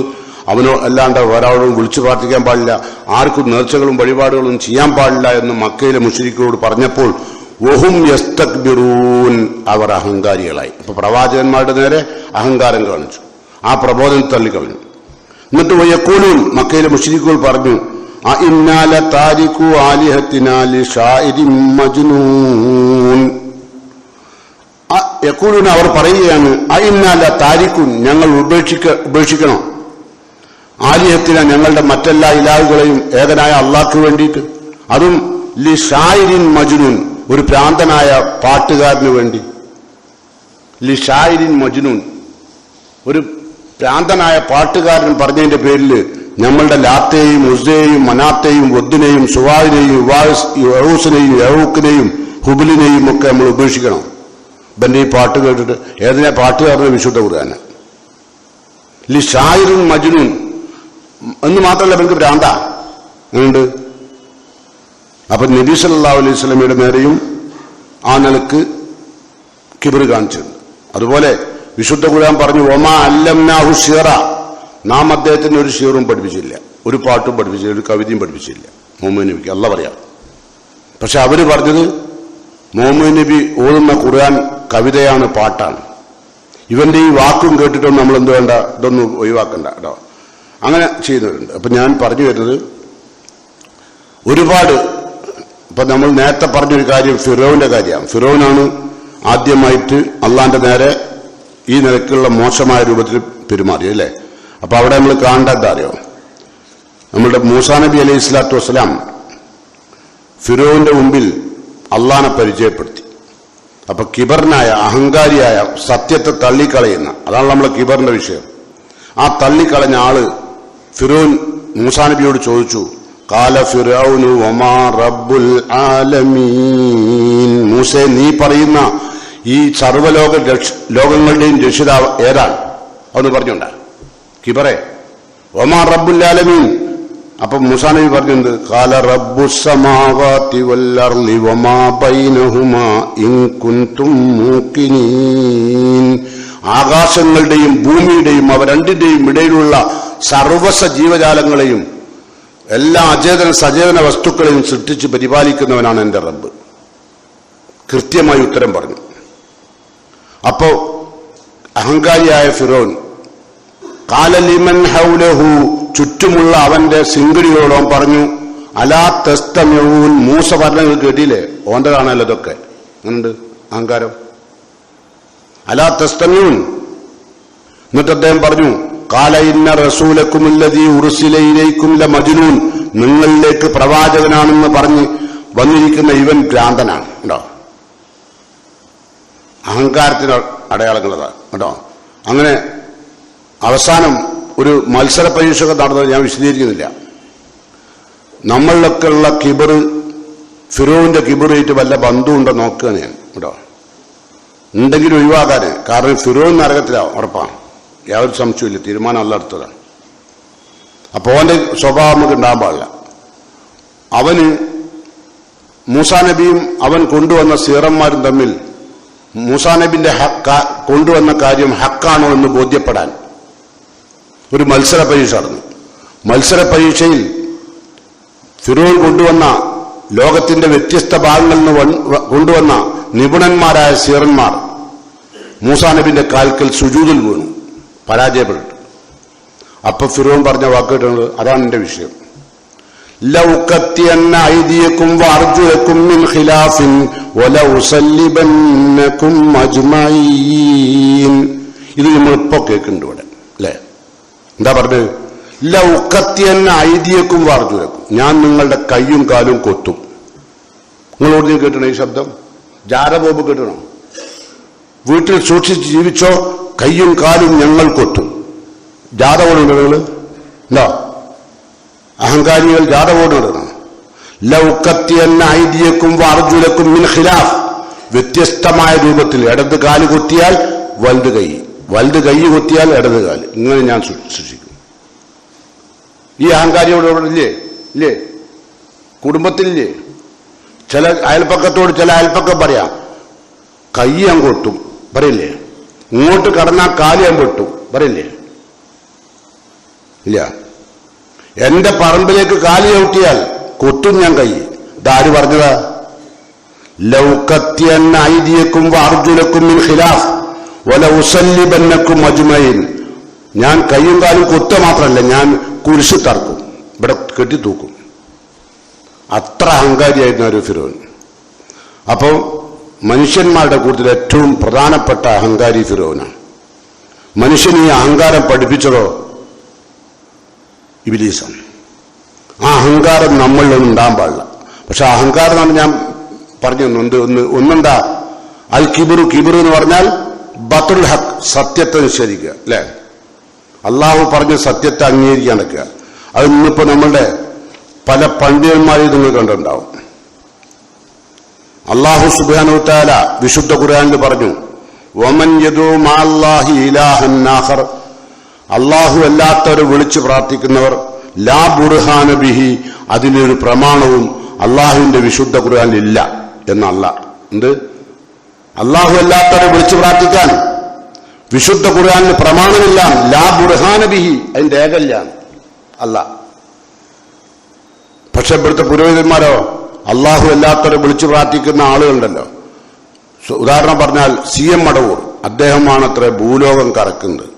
അവനോ അല്ലാണ്ട് ഒരാളോടും വിളിച്ചു പ്രാർത്ഥിക്കാൻ പാടില്ല, ആർക്കും നേർച്ചകളും വഴിപാടുകളും ചെയ്യാൻ പാടില്ല എന്ന് മക്കയിലെ മുശ്രിക്കുകളോട് പറഞ്ഞപ്പോൾ വഹും യസ്തക്ബിറൂൻ, അവർ അഹങ്കാരികളായി. അപ്പൊ പ്രവാചകന്മാരുടെ നേരെ അഹങ്കാരം കാണിച്ചു, ആ പ്രബോധനം തള്ളിക്കളഞ്ഞു. എന്നിട്ട് വയഖൂലൂൻ, മക്കയിലെ മുശ്രിക്കുകൾ പറഞ്ഞു, അഇന്നാ ലതാരികു ആലിഹത്തിനാ ലിശാഇരിൻ മജ്നൂൻ. യഖൂലൂൻ, അവർ പറയുകയാണ്, അഇന്നാ ലതാരികുൻ, ഞങ്ങൾ ഉപേക്ഷിക്കണം, ആലിഹത്തിന, ഞങ്ങളുടെ മറ്റെല്ലാ ഇലാഹുകളെയും ഏകനായ അള്ളാഹ്ക്ക് വേണ്ടിയിട്ട്, അതും ലിശാഇരിൻ മജ്നൂൻ, ഒരു ഭ്രാന്തനായ പാട്ടുകാരന് വേണ്ടി. ലിശാഇരിൻ മജ്നൂൻ, ഒരു ഭ്രാന്തനായ പാട്ടുകാരൻ പറഞ്ഞതിന്റെ പേരിൽ നമ്മളുടെ ലാത്തെയും ഉസ്സയെയും മനാത്തെയും വദ്ദിനെയും സുവാദിനെയും യഹൂസിനെയും യഹൂക്കിനെയും ഹുബിലിനെയും ഒക്കെ നമ്മൾ ഉപേക്ഷിക്കണം. ഇവന്റെ ഈ പാട്ട് കേട്ടിട്ട് ഏതിനെ പാട്ടുകാരനെ വിശുദ്ധ ഖുർആന്. ലിശാഇരിൻ മജ്നൂൻ എന്ന് മാത്രമല്ല, ഇവർക്ക് ഭ്രാന്ത ഉണ്ട്. അപ്പൊ നബി സല്ലല്ലാഹു അലൈഹി വസല്ലമയുടെ നേരെയും ആ നിലക്ക് കിബ്ർ കാണിച്ചിട്ടുണ്ട്. അതുപോലെ വിശുദ്ധ ഖുർആൻ പറഞ്ഞു, വമാ അല്ലംനാഹു ശിറ, നാം അദ്ദേഹത്തിന് ഒരു ഷിറും പഠിപ്പിച്ചില്ല, ഒരു പാട്ടും പഠിപ്പിച്ചില്ല, ഒരു കവിതയും പഠിപ്പിച്ചില്ല മുഹമ്മദ് നബിക്ക്. അല്ല പറയാം. പക്ഷെ അവര് പറഞ്ഞത് മുഹമ്മദ് നബി ഓതുന്ന ഖുർആൻ കവിതയാണ്, പാട്ടാണ്. ഇവന്റെ ഈ വാക്കും കേട്ടിട്ടൊന്നും നമ്മൾ എന്ത് വേണ്ട, ഇതൊന്നും ഒഴിവാക്കണ്ട കേട്ടോ. അങ്ങനെ ചെയ്യുന്നവരുണ്ട്. അപ്പൊ ഞാൻ പറഞ്ഞു വരുന്നത്, ഒരുപാട് ഇപ്പൊ നമ്മൾ നേരത്തെ പറഞ്ഞൊരു കാര്യം ഫിറോവിന്റെ കാര്യമാണ്. ഫിറോനാണ് ആദ്യമായിട്ട് അള്ളാന്റെ നേരെ ഈ നിലക്കുള്ള മോശമായ രൂപത്തിൽ പെരുമാറി, അല്ലേ? അപ്പൊ അവിടെ നമ്മൾ കാണേണ്ട എന്താ അറിയോ, നമ്മളുടെ മൂസാ നബി അലൈഹി സ്വലാത്തു വസ്സലാം ഫിറോവിന്റെ മുമ്പിൽ അള്ളാനെ പരിചയപ്പെടുത്തി. അപ്പൊ കിബറിനായ അഹങ്കാരിയായ സത്യത്തെ തള്ളിക്കളയുന്ന, അതാണ് നമ്മളെ കിബറിന്റെ വിഷയം. ആ തള്ളിക്കളഞ്ഞ ആള് ഫിറോൻ മൂസാ നബിയോട് ചോദിച്ചു, ഖാല ഫിറഔനു വമാ റബ്ബുൽ ആലമീൻ, മൂസേ നീ പറയുന്ന ഈ ലോകങ്ങളുടെയും രക്ഷിതാവ് ഏതാണ്? അതൊന്ന് പറഞ്ഞുണ്ട കിബറെ. വമാ റബ്ബുൽ ആലമീൻ. അപ്പൊ മൂസാ നബി പറഞ്ഞത്, ഖാല റബ്ബുസ് സമാവാതി വൽ അർളി വമാ ബൈനഹുമാ ഇൻ കുൻതും മൂഖിനീൻ. ആകാശങ്ങളുടെയും ഭൂമിയുടെയും അവ രണ്ടിന്റെയും ഇടയിലുള്ള സർവ്വസ ജീവജാലങ്ങളെയും എല്ലാ അചേതന സചേതന വസ്തുക്കളെയും സൃഷ്ടിച്ച് പരിപാലിക്കുന്നവനാണ് എന്റെ റബ്ബ്. കൃത്യമായി ഉത്തരം പറഞ്ഞു. അപ്പോ അഹങ്കാരിയായ ഫിറോൻ ഖാല ലിമൻ ഹൗലഹു, ചുറ്റുമുള്ള അവന്റെ സിംഗടികളോട് പറഞ്ഞു, അലാ തസ്തമിഊൻ, മൂസ പറഞ്ഞത് കേട്ടില്ലേ? ഓന്റെതാണല്ലോ ഇതൊക്കെ. അങ്ങനുണ്ട് അഹങ്കാരം. അലാ തസ്തമിഊൻ. എന്നിട്ട് അദ്ദേഹം പറഞ്ഞു, ഖാല ഇന്ന റസൂലക്കുമുല്ലദീ ഉർസില ഇലൈക്കും ലമജ്നൂൻ, നിങ്ങളിലേക്ക് പ്രവാചകനാണെന്ന് പറഞ്ഞ് വന്നിരിക്കുന്ന ഇവൻ ഭ്രാന്തനാണ്. കേട്ടോ, അഹങ്കാരത്തിന് അടയാളങ്ങളതാണ് കേട്ടോ. അങ്ങനെ അവസാനം ഒരു മത്സര പരീക്ഷകൾ നടന്നത് ഞാൻ വിശദീകരിക്കുന്നില്ല. നമ്മളിലൊക്കെ ഉള്ള കിബർ, ഫിറോവിന്റെ കിബറായിട്ട് വല്ല ബന്ധമുണ്ടോ നോക്കുകയാണ് ഞാൻ കേട്ടോ. ഉണ്ടെങ്കിലും ഒഴിവാക്കാന്. കാരണം ഫിറോൻ നരകത്തിലാവും ഉറപ്പാണ്, യാതൊരു സംശയമില്ല. തീരുമാനം അല്ല എടുത്തതാണ്. അപ്പൊ അവന്റെ സ്വഭാവം നമുക്ക് ഉണ്ടാകാൻ പാടില്ല. അവന് മൂസാ നബിയും അവൻ കൊണ്ടുവന്ന സീറന്മാരും തമ്മിൽ മൂസാ നബിന്റെ കൊണ്ടുവന്ന കാര്യം ഹക്കാണോ എന്ന് ബോധ്യപ്പെടാൻ ഒരു മത്സര പരീക്ഷ നടന്നു. മത്സര പരീക്ഷയിൽ ഫിറോൻ കൊണ്ടുവന്ന ലോകത്തിന്റെ വ്യത്യസ്ത ഭാഗങ്ങളിൽ നിന്ന് കൊണ്ടുവന്ന നിപുണന്മാരായ സീറന്മാർ മൂസാ നബിന്റെ കാൽക്കൽ സുജൂദിൽ വീണു, പരാജയപ്പെട്ടു. അപ്പൊ ഫിറോൻ പറഞ്ഞ വാക്കുകളുണ്ട്, അതാണ് എന്റെ വിഷയം. ലൗകത്തിയന്ന ഐദിയക്കും വഅർജുലക്കും മിൻ ഖിലാഫിൻ വലഉസല്ലിബന്നകും അജ്മഈൻ. ഇത് നമ്മളിപ്പോ കേൾക്കുന്നുണ്ട് ഇവിടെ, അല്ലേ? എന്താ പറഞ്ഞത്? ലൗകത്തിയന്ന ഐദിയക്കും വഅർജുലക്കും, ഞാൻ നിങ്ങളുടെ കയ്യും കാലും കൊത്തും. നിങ്ങളോട് ഞാൻ കേട്ടണോ ഈ ശബ്ദം? ജാരബോബ് കേട്ടണോ? വീട്ടിൽ സൂക്ഷിച്ച് ജീവിച്ചോ, കയ്യും കാലും ഞങ്ങൾ കൊത്തും. ജാഥ ഓടുന്നുണ്ടോ നിങ്ങൾ? എന്താ അഹങ്കാരികൾ ജാഥ ഓടുന്നുണ്ടോ? ലൗകത്തിയന്ന ഐദിയക്കും വഅർജുലക്കും മിൻ ഖിലാഫ്, വ്യത്യസ്തമായ രൂപത്തിൽ. ഇടത് കാല് കൊത്തിയാൽ വലത് കൈ, വലത് കൈ കൊത്തിയാൽ ഇടത് കാല്, ഇങ്ങനെ ഞാൻ സൃഷ്ടിക്കും. ഈ അഹങ്കാരിയോട് ഇല്ലേ? ഇല്ലേ? കുടുംബത്തിലില്ലേ? ചില അയൽപ്പക്കത്തോട് ചില അയൽപ്പക്കം പറയാം, കൈ ഞാൻ കൊത്തും പറയില്ലേ? ഇങ്ങോട്ട് കടന്നാൽ കാല് ഞാൻ പൊട്ടും പറയില്ലേ? ഇല്ല. എന്റെ പറമ്പിലേക്ക് കാല് ചവിട്ടിയാൽ കൊത്തും ഞാൻ കൈ. ഇതാര് പറഞ്ഞതാ? ലൗ ഖത്തിയന്ന ഐദിയക്കും വഅർജുലക്കും മിൻ ഖിലാഫ് വലഉസല്ലിബന്നക്കും അജ്മഈൻ. ഞാൻ കയ്യും കാലും കൊത്ത മാത്രമല്ല, ഞാൻ കുരിശ് തറക്കും, ഇവിടെ കെട്ടിത്തൂക്കും. അത്ര അഹങ്കാരിയായിരുന്ന ഒരു ഫിറോൻ. അപ്പോൾ മനുഷ്യന്മാരുടെ കൂട്ടത്തിൽ ഏറ്റവും പ്രധാനപ്പെട്ട അഹങ്കാരി ഫിറോനാണ്. മനുഷ്യന് ഈ അഹങ്കാരം പഠിപ്പിച്ചതോ ഇബ്ലീസാണ്. ആ അഹങ്കാരം നമ്മളിലൊന്നും ഉണ്ടാകാൻ പാടില്ല. പക്ഷെ അഹങ്കാരം എന്നാണ് ഞാൻ പറഞ്ഞു ഒന്നെന്താ അൽ കിബിറു. കിബിറു എന്ന് പറഞ്ഞാൽ ബത്തുൽ ഹക്ക്, സത്യത്തെ നിഷേധിക്കുക അല്ലെ. അള്ളാഹു പറഞ്ഞ സത്യത്തെ അംഗീകരിക്കാൻ നടക്കുക. അത് ഇന്നിപ്പോ നമ്മളുടെ പല പണ്ഡിതന്മാരെയും നിങ്ങൾ കണ്ടിട്ടുണ്ടാവും. അള്ളാഹു സുബ്ഹാനഹു വ തആല വിശുദ്ധ ഖുർആനിൽ പറഞ്ഞു, വമൻ യദൂ മഅല്ലാഹി ഇലാഹൻ ആഖർ, അള്ളാഹു അല്ലാത്തവരെ വിളിച്ചു പ്രാർത്ഥിക്കുന്നവർ ലാ ബുർഹാന ബിഹി, അതിനൊരു പ്രമാണവും അള്ളാഹുവിന്റെ വിശുദ്ധ ഖുർആനിൽ ഇല്ല എന്നല്ല. എന്ത്? അള്ളാഹു അല്ലാത്തവരെ വിളിച്ചു പ്രാർത്ഥിക്കാൻ വിശുദ്ധ ഖുർആനിൽ പ്രമാണമില്ല. ലാ ബുർഹാന ബിഹി, അതിന്റെ രേഖയില്ല അല്ല. പക്ഷെ ഇവിടുത്തെ പുരോഹിതന്മാരോ അള്ളാഹു അല്ലാത്തവരെ വിളിച്ചു പ്രാർത്ഥിക്കുന്ന ആളുകളുണ്ടല്ലോ. ഉദാഹരണം പറഞ്ഞാൽ CM മടവൂർ, അദ്ദേഹമാണത്ര ഭൂലോകം കറക്കുന്നത്.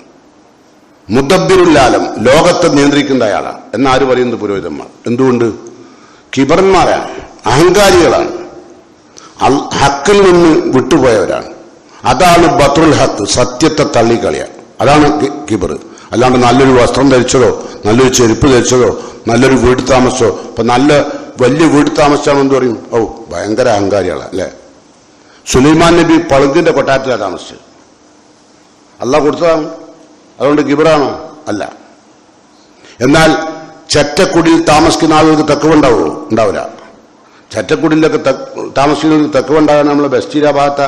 മുദബ്ബിറുൽ-ആലം, ലോകത്തെ നിയന്ത്രിക്കുന്ന അയാളാണ് എന്നാര് പറയുന്നത്? പുരോഹിതന്മാർ. എന്തുകൊണ്ട്? കിബറന്മാരാണ്, അഹങ്കാരികളാണ്, ഹക്കിൽ നിന്ന് വിട്ടുപോയവരാണ്. അതാണ് ബത്രുൽ ഹക്ക്, സത്യത്തെ തള്ളിക്കളിയാണ്. അതാണ് കിബർ. അല്ലാണ്ട് നല്ലൊരു വസ്ത്രം ധരിച്ചതോ നല്ലൊരു ചെരുപ്പ് ധരിച്ചതോ നല്ലൊരു വീട് താമസിച്ചോ. ഇപ്പൊ നല്ല വലിയ വീട് താമസിച്ചാണെന്ന് പറയും, ഓ ഭയങ്കര അഹങ്കാരികളാണ് അല്ലെ. സുലൈമാൻ നബി പളുങ്കിന്റെ കൊട്ടാരത്തിലാണ് താമസിച്ചത്. അള്ളാഹ് കൊടുത്തതാണ്, അതുകൊണ്ട് കിബറാണോ? അല്ല. എന്നാൽ ചെറ്റക്കുടിയിൽ താമസിക്കുന്ന ആളുകൾക്ക് തക്കവുണ്ടാവുമോ? ഉണ്ടാവില്ല. ചെറ്റക്കുടിയിലൊക്കെ താമസിക്കുന്നവർക്ക് തക്കവുണ്ടാകാൻ നമ്മളെ ബസ്റ്റീര ഭാഗത്ത്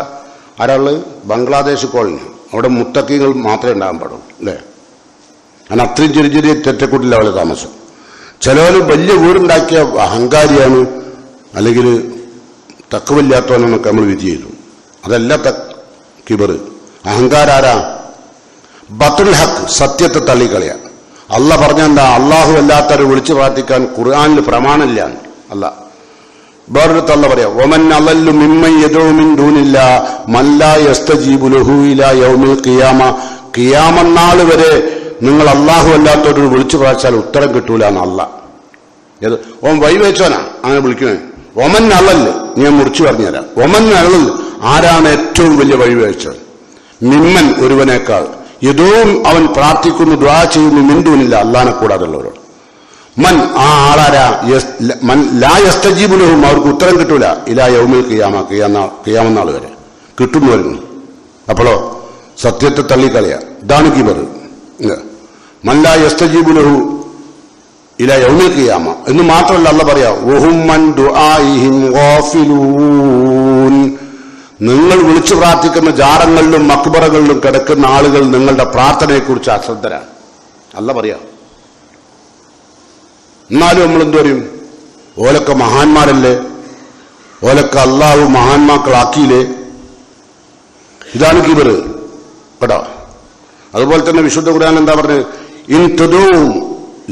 ആരാളുള്ളത്? ബംഗ്ലാദേശ് കോളനി. അവിടെ മുത്തക്കികൾ മാത്രമേ ഉണ്ടാകാൻ പാടുള്ളൂ അല്ലേ. കാരണം അത്രയും ചെറിയ ചെറിയ ചെറ്റക്കുടിയില്ല അവളെ താമസം. ചിലവർ വലിയ വീടുണ്ടാക്കിയ അഹങ്കാരിയാണ്, അല്ലെങ്കിൽ തക്കവില്ലാത്തവനെന്നൊക്കെ നമ്മൾ വിധി ചെയ്തു. അതല്ല കിബർ. അഹങ്കാരാരാ? ബത്തുൽ ഹക്ക്, സത്യത്തെ തള്ളിക്കളിയ. അല്ല പറഞ്ഞെന്താ? അള്ളാഹു അല്ലാത്തവരെ വിളിച്ചു പ്രാർത്ഥിക്കാൻ ഖുർആനിൽ പ്രമാണമില്ല അല്ല. വേറൊരു അല്ല പറയാ, വമൻ അളല്ലു മിമ്മൻ യദഉ മിൻ ദൂനില്ലാഹി മൻ ലാ യസ്തജീബു ലഹു ഇലാ യൗമിൽ ഖിയാമ. ഖിയാമത്ത് നാൾ വരെ നിങ്ങൾ അള്ളാഹു അല്ലാത്തവരോട് വിളിച്ചു പ്രാർത്ഥിച്ചാൽ ഉത്തരം കിട്ടൂല എന്നല്ല. ഏത്? ഓൻ വൈവേച്ചോനാ അങ്ങനെ വിളിക്കണേ. ഒമൻ അളല് ഞാൻ മുറിച്ചു പറഞ്ഞുതരാം. ഒമൻ അളൽ ആരാണ് ഏറ്റവും വലിയ വഴിവേച്ചവൻ? മിമ്മൻ, ഒരുവനേക്കാൾ, യദൂം അവൻ പ്രാർത്ഥിക്കുന്നു, ദുആ ചെയ്യുന്നു, മിന്ദൂനില്ല, അള്ളാനെ കൂടാതുള്ളവരോട്. മൻ, ആ ആളാരാ? മൻ ലാ യസ്തജീബു ലഹും, അവർക്ക് ഉത്തരം കിട്ടൂല, ഇലാ യൗമിൽ ഖിയാമ, ഖിയാമത്ത് വരുന്നു കിട്ടുന്നു വരുന്നു. അപ്പോഴോ സത്യത്തെ തള്ളിക്കളയാ. ഇതാണ് കിബർ. മൻ ലാ യസ്തജീബു ലഹു ഇലാ യൗമിൽ ഖിയാമ എന്ന് മാത്രമല്ല അല്ല പറയാ, വഹും മൻ ദുആഇഹിം ഗാഫിലൂൻ. നിങ്ങൾ വിളിച്ചു പ്രാർത്ഥിക്കുന്ന ജാറങ്ങളിലും മക്ബറകളിലും കിടക്കുന്ന ആളുകൾ നിങ്ങളുടെ പ്രാർത്ഥനയെക്കുറിച്ച് അശ്രദ്ധരാണ് അല്ല പറയാ. എന്നാലും നമ്മൾ എന്തു പറയും? ഓലൊക്കെ മഹാന്മാരല്ലേ, ഓലൊക്കെ അള്ളാഹു മഹാന്മാക്കളാക്കിയില്ലേ. ഇതാണ് കിബർ കേട്ടോ. അതുപോലെ തന്നെ വിശുദ്ധ ഖുർആൻ എന്താ പറഞ്ഞത്? ഇൻ തദൂഉ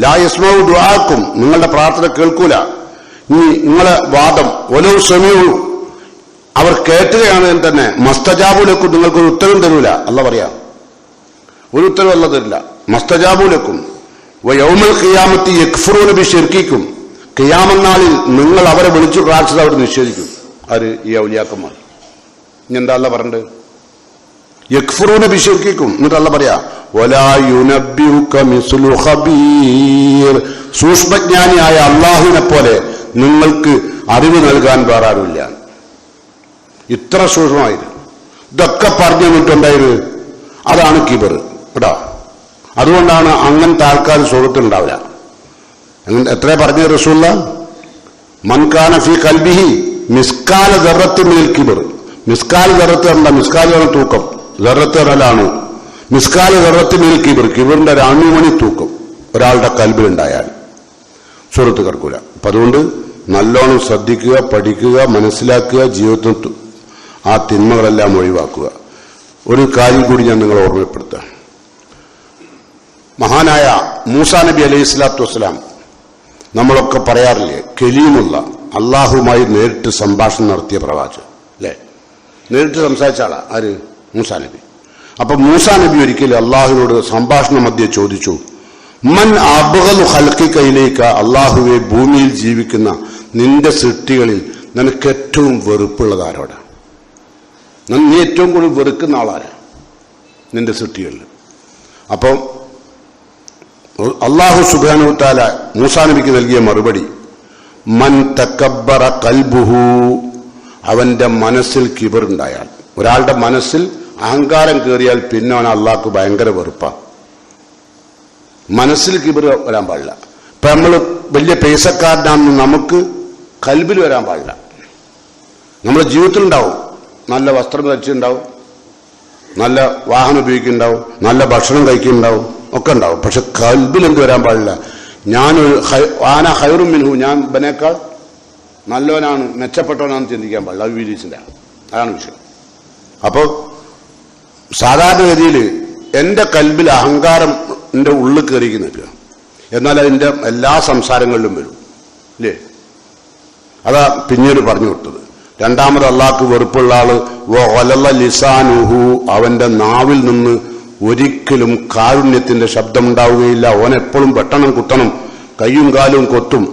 ലാ യസ്മഉ ദുആക്കും, നിങ്ങളുടെ പ്രാർത്ഥന കേൾക്കൂല. ഇനി നിങ്ങളെ വാദം വലൗ സമീഉ, അവർ കേട്ടുകയാണെങ്കിൽ തന്നെ മസ്തജാബുലക്കും, നിങ്ങൾക്കൊരു ഉത്തരം തരൂല അല്ല പറയാ. ഒരു ഉത്തരവ് അല്ല തരില്ല. മസ്തജാബുലക്കും വയൗമൽ ഖിയാമത്തി യക്ഫുറൂന ബിശിർക്കിക്കും, ഖിയാമത്ത് നാളിൽ നിങ്ങൾ അവരെ വിളിച്ചു പ്രാർത്ഥിച്ചത് അവർ നിഷേധിക്കും. ആര്? ഈ ഔലിയാക്കന്മാർ. ഇനി എന്താ അല്ല പറഞ്ഞത്? യക്ഫുറൂന ബിശിർക്കിക്കും. എന്നിട്ട് അല്ല പറയാ, വലാ യുനബ്ബിഉക മിസ്ലു ഖബീർ, സൂക്ഷ്മജ്ഞാനിയായ അള്ളാഹുവിനെ പോലെ നിങ്ങൾക്ക് അറിവ് നൽകാൻ വേറെ ആരുമില്ല. ഇത്ര സൂക്ഷ്മമായിരുന്നു. ഇതൊക്കെ പറഞ്ഞു തന്നിട്ടുണ്ടായിരുന്നു. അതാണ് കിബർ കേട്ടോ. അതുകൊണ്ടാണ് അങ്ങനത്തെ ആൾക്കാർ സ്വർഗ്ഗത്തിലുണ്ടാവില്ല. എത്ര പറഞ്ഞ റസൂലുള്ള? മൻകാന ഫീ ഖൽബിഹി മിസ്കാല ദർറത്തിൻ മിനൽ കിബർ. മിസ്കാൽ ദർറത്ത് എന്താ? മിസ്കാൽ പറഞ്ഞ തൂക്കം, ദർറത്ത് പറഞ്ഞാലാണ്. മിസ്കാൽ ദർറത്തിൻ മിനൽ കിബർ, കിബറിന്റെ ഒരു അണുമണി തൂക്കം ഒരാളുടെ കൽബിലുണ്ടായാൽ സ്വർഗ്ഗത്ത് കിടക്കൂല. അപ്പൊ അതുകൊണ്ട് നല്ലോണം ശ്രദ്ധിക്കുക, പഠിക്കുക, മനസ്സിലാക്കുക, ജീവിതത്തിൽ ആ തിന്മകളെല്ലാം ഒഴിവാക്കുക. ഒരു കാര്യം കൂടി ഞാൻ നിങ്ങളെ ഓർമ്മപ്പെടുത്താം. മഹാനായ മൂസാ നബി അലൈഹി സ്വലാത്തു വസ്സലാം, നമ്മളൊക്കെ പറയാറില്ലേ, കലീമുള്ള, അള്ളാഹുമായി നേരിട്ട് സംഭാഷണം നടത്തിയ പ്രവാചകൻ അല്ലേ? നേരിട്ട് സംസാരിച്ച ആളാ ആര്? മൂസാ നബി. അപ്പൊ മൂസാ നബി ഒരിക്കലും അള്ളാഹുവിനോട് സംഭാഷണ മധ്യേ ചോദിച്ചു, മൻ അബ്ഗലു ഖൽഖിക ഇലൈക, അള്ളാഹുവെ ഭൂമിയിൽ ജീവിക്കുന്ന നിന്റെ സൃഷ്ടികളിൽ നിനക്ക് ഏറ്റവും വെറുപ്പുള്ളത് ആരോടാ? നീ ഏറ്റവും കൂടുതൽ വെറുക്കുന്ന ആളാരാ നിന്റെ സൃഷ്ടികളിൽ? അപ്പം അള്ളാഹു സുബ്ഹാനഹു വ തആല മൂസാ നബിക്ക് നൽകിയ മറുപടി, മൻ തകബ്ബറ ഖൽബുഹു, അവന്റെ മനസ്സിൽ കിബറുണ്ടായാൽ, ഒരാളുടെ മനസ്സിൽ അഹങ്കാരം കയറിയാൽ പിന്നെ അവൻ അള്ളാഹ്ക്ക് ഭയങ്കര വെറുപ്പാണ്. മനസ്സിൽ കിബർ വരാൻ പാടില്ല. ഇപ്പൊ നമ്മൾ വലിയ പൈസക്കാരനാണെന്ന് നമുക്ക് കൽബിൽ വരാൻ പാടില്ല. നമ്മുടെ ജീവിതത്തിലുണ്ടാവും, നല്ല വസ്ത്രം ധരിച്ചിട്ടുണ്ടാവും, നല്ല വാഹനം ഉപയോഗിക്കുന്നുണ്ടാവും, നല്ല ഭക്ഷണം കഴിക്കുന്നുണ്ടാവും, ഒക്കെ ഉണ്ടാവും. പക്ഷെ കൽബിൽ എന്ത് വരാൻ പാടില്ല? ആന ഹൈറും മിൻഹു, ഞാൻ ഇവനേക്കാൾ നല്ലവനാണ്, മെച്ചപ്പെട്ടവനാണെന്ന് ചിന്തിക്കാൻ പാടില്ല. അത് ഇബ്ലീസിന്റെ അതാണ് വിഷയം. അപ്പോൾ സാധാരണഗതിയിൽ എന്റെ കൽബിൽ അഹങ്കാരം എന്റെ ഉള്ളിൽ കയറിയിരിക്കും നിൽക്കുക, എന്നാൽ അതിന്റെ എല്ലാ സംസാരങ്ങളിലും വരും ഇല്ലേ? അതാ പിന്നീട് പറഞ്ഞു വിട്ടത്. രണ്ടാമത് അള്ളാഹ്ക്ക് വെറുപ്പുള്ള ആള് വലല്ല ലിസാനുഹു, അവന്റെ നാവിൽ നിന്ന് ഒരിക്കലും കാരുണ്യത്തിന്റെ ശബ്ദമുണ്ടാവുകയില്ല. ഓനെപ്പോഴും വെട്ടണം, കുത്തണം, കയ്യും കാലും കൊത്തും,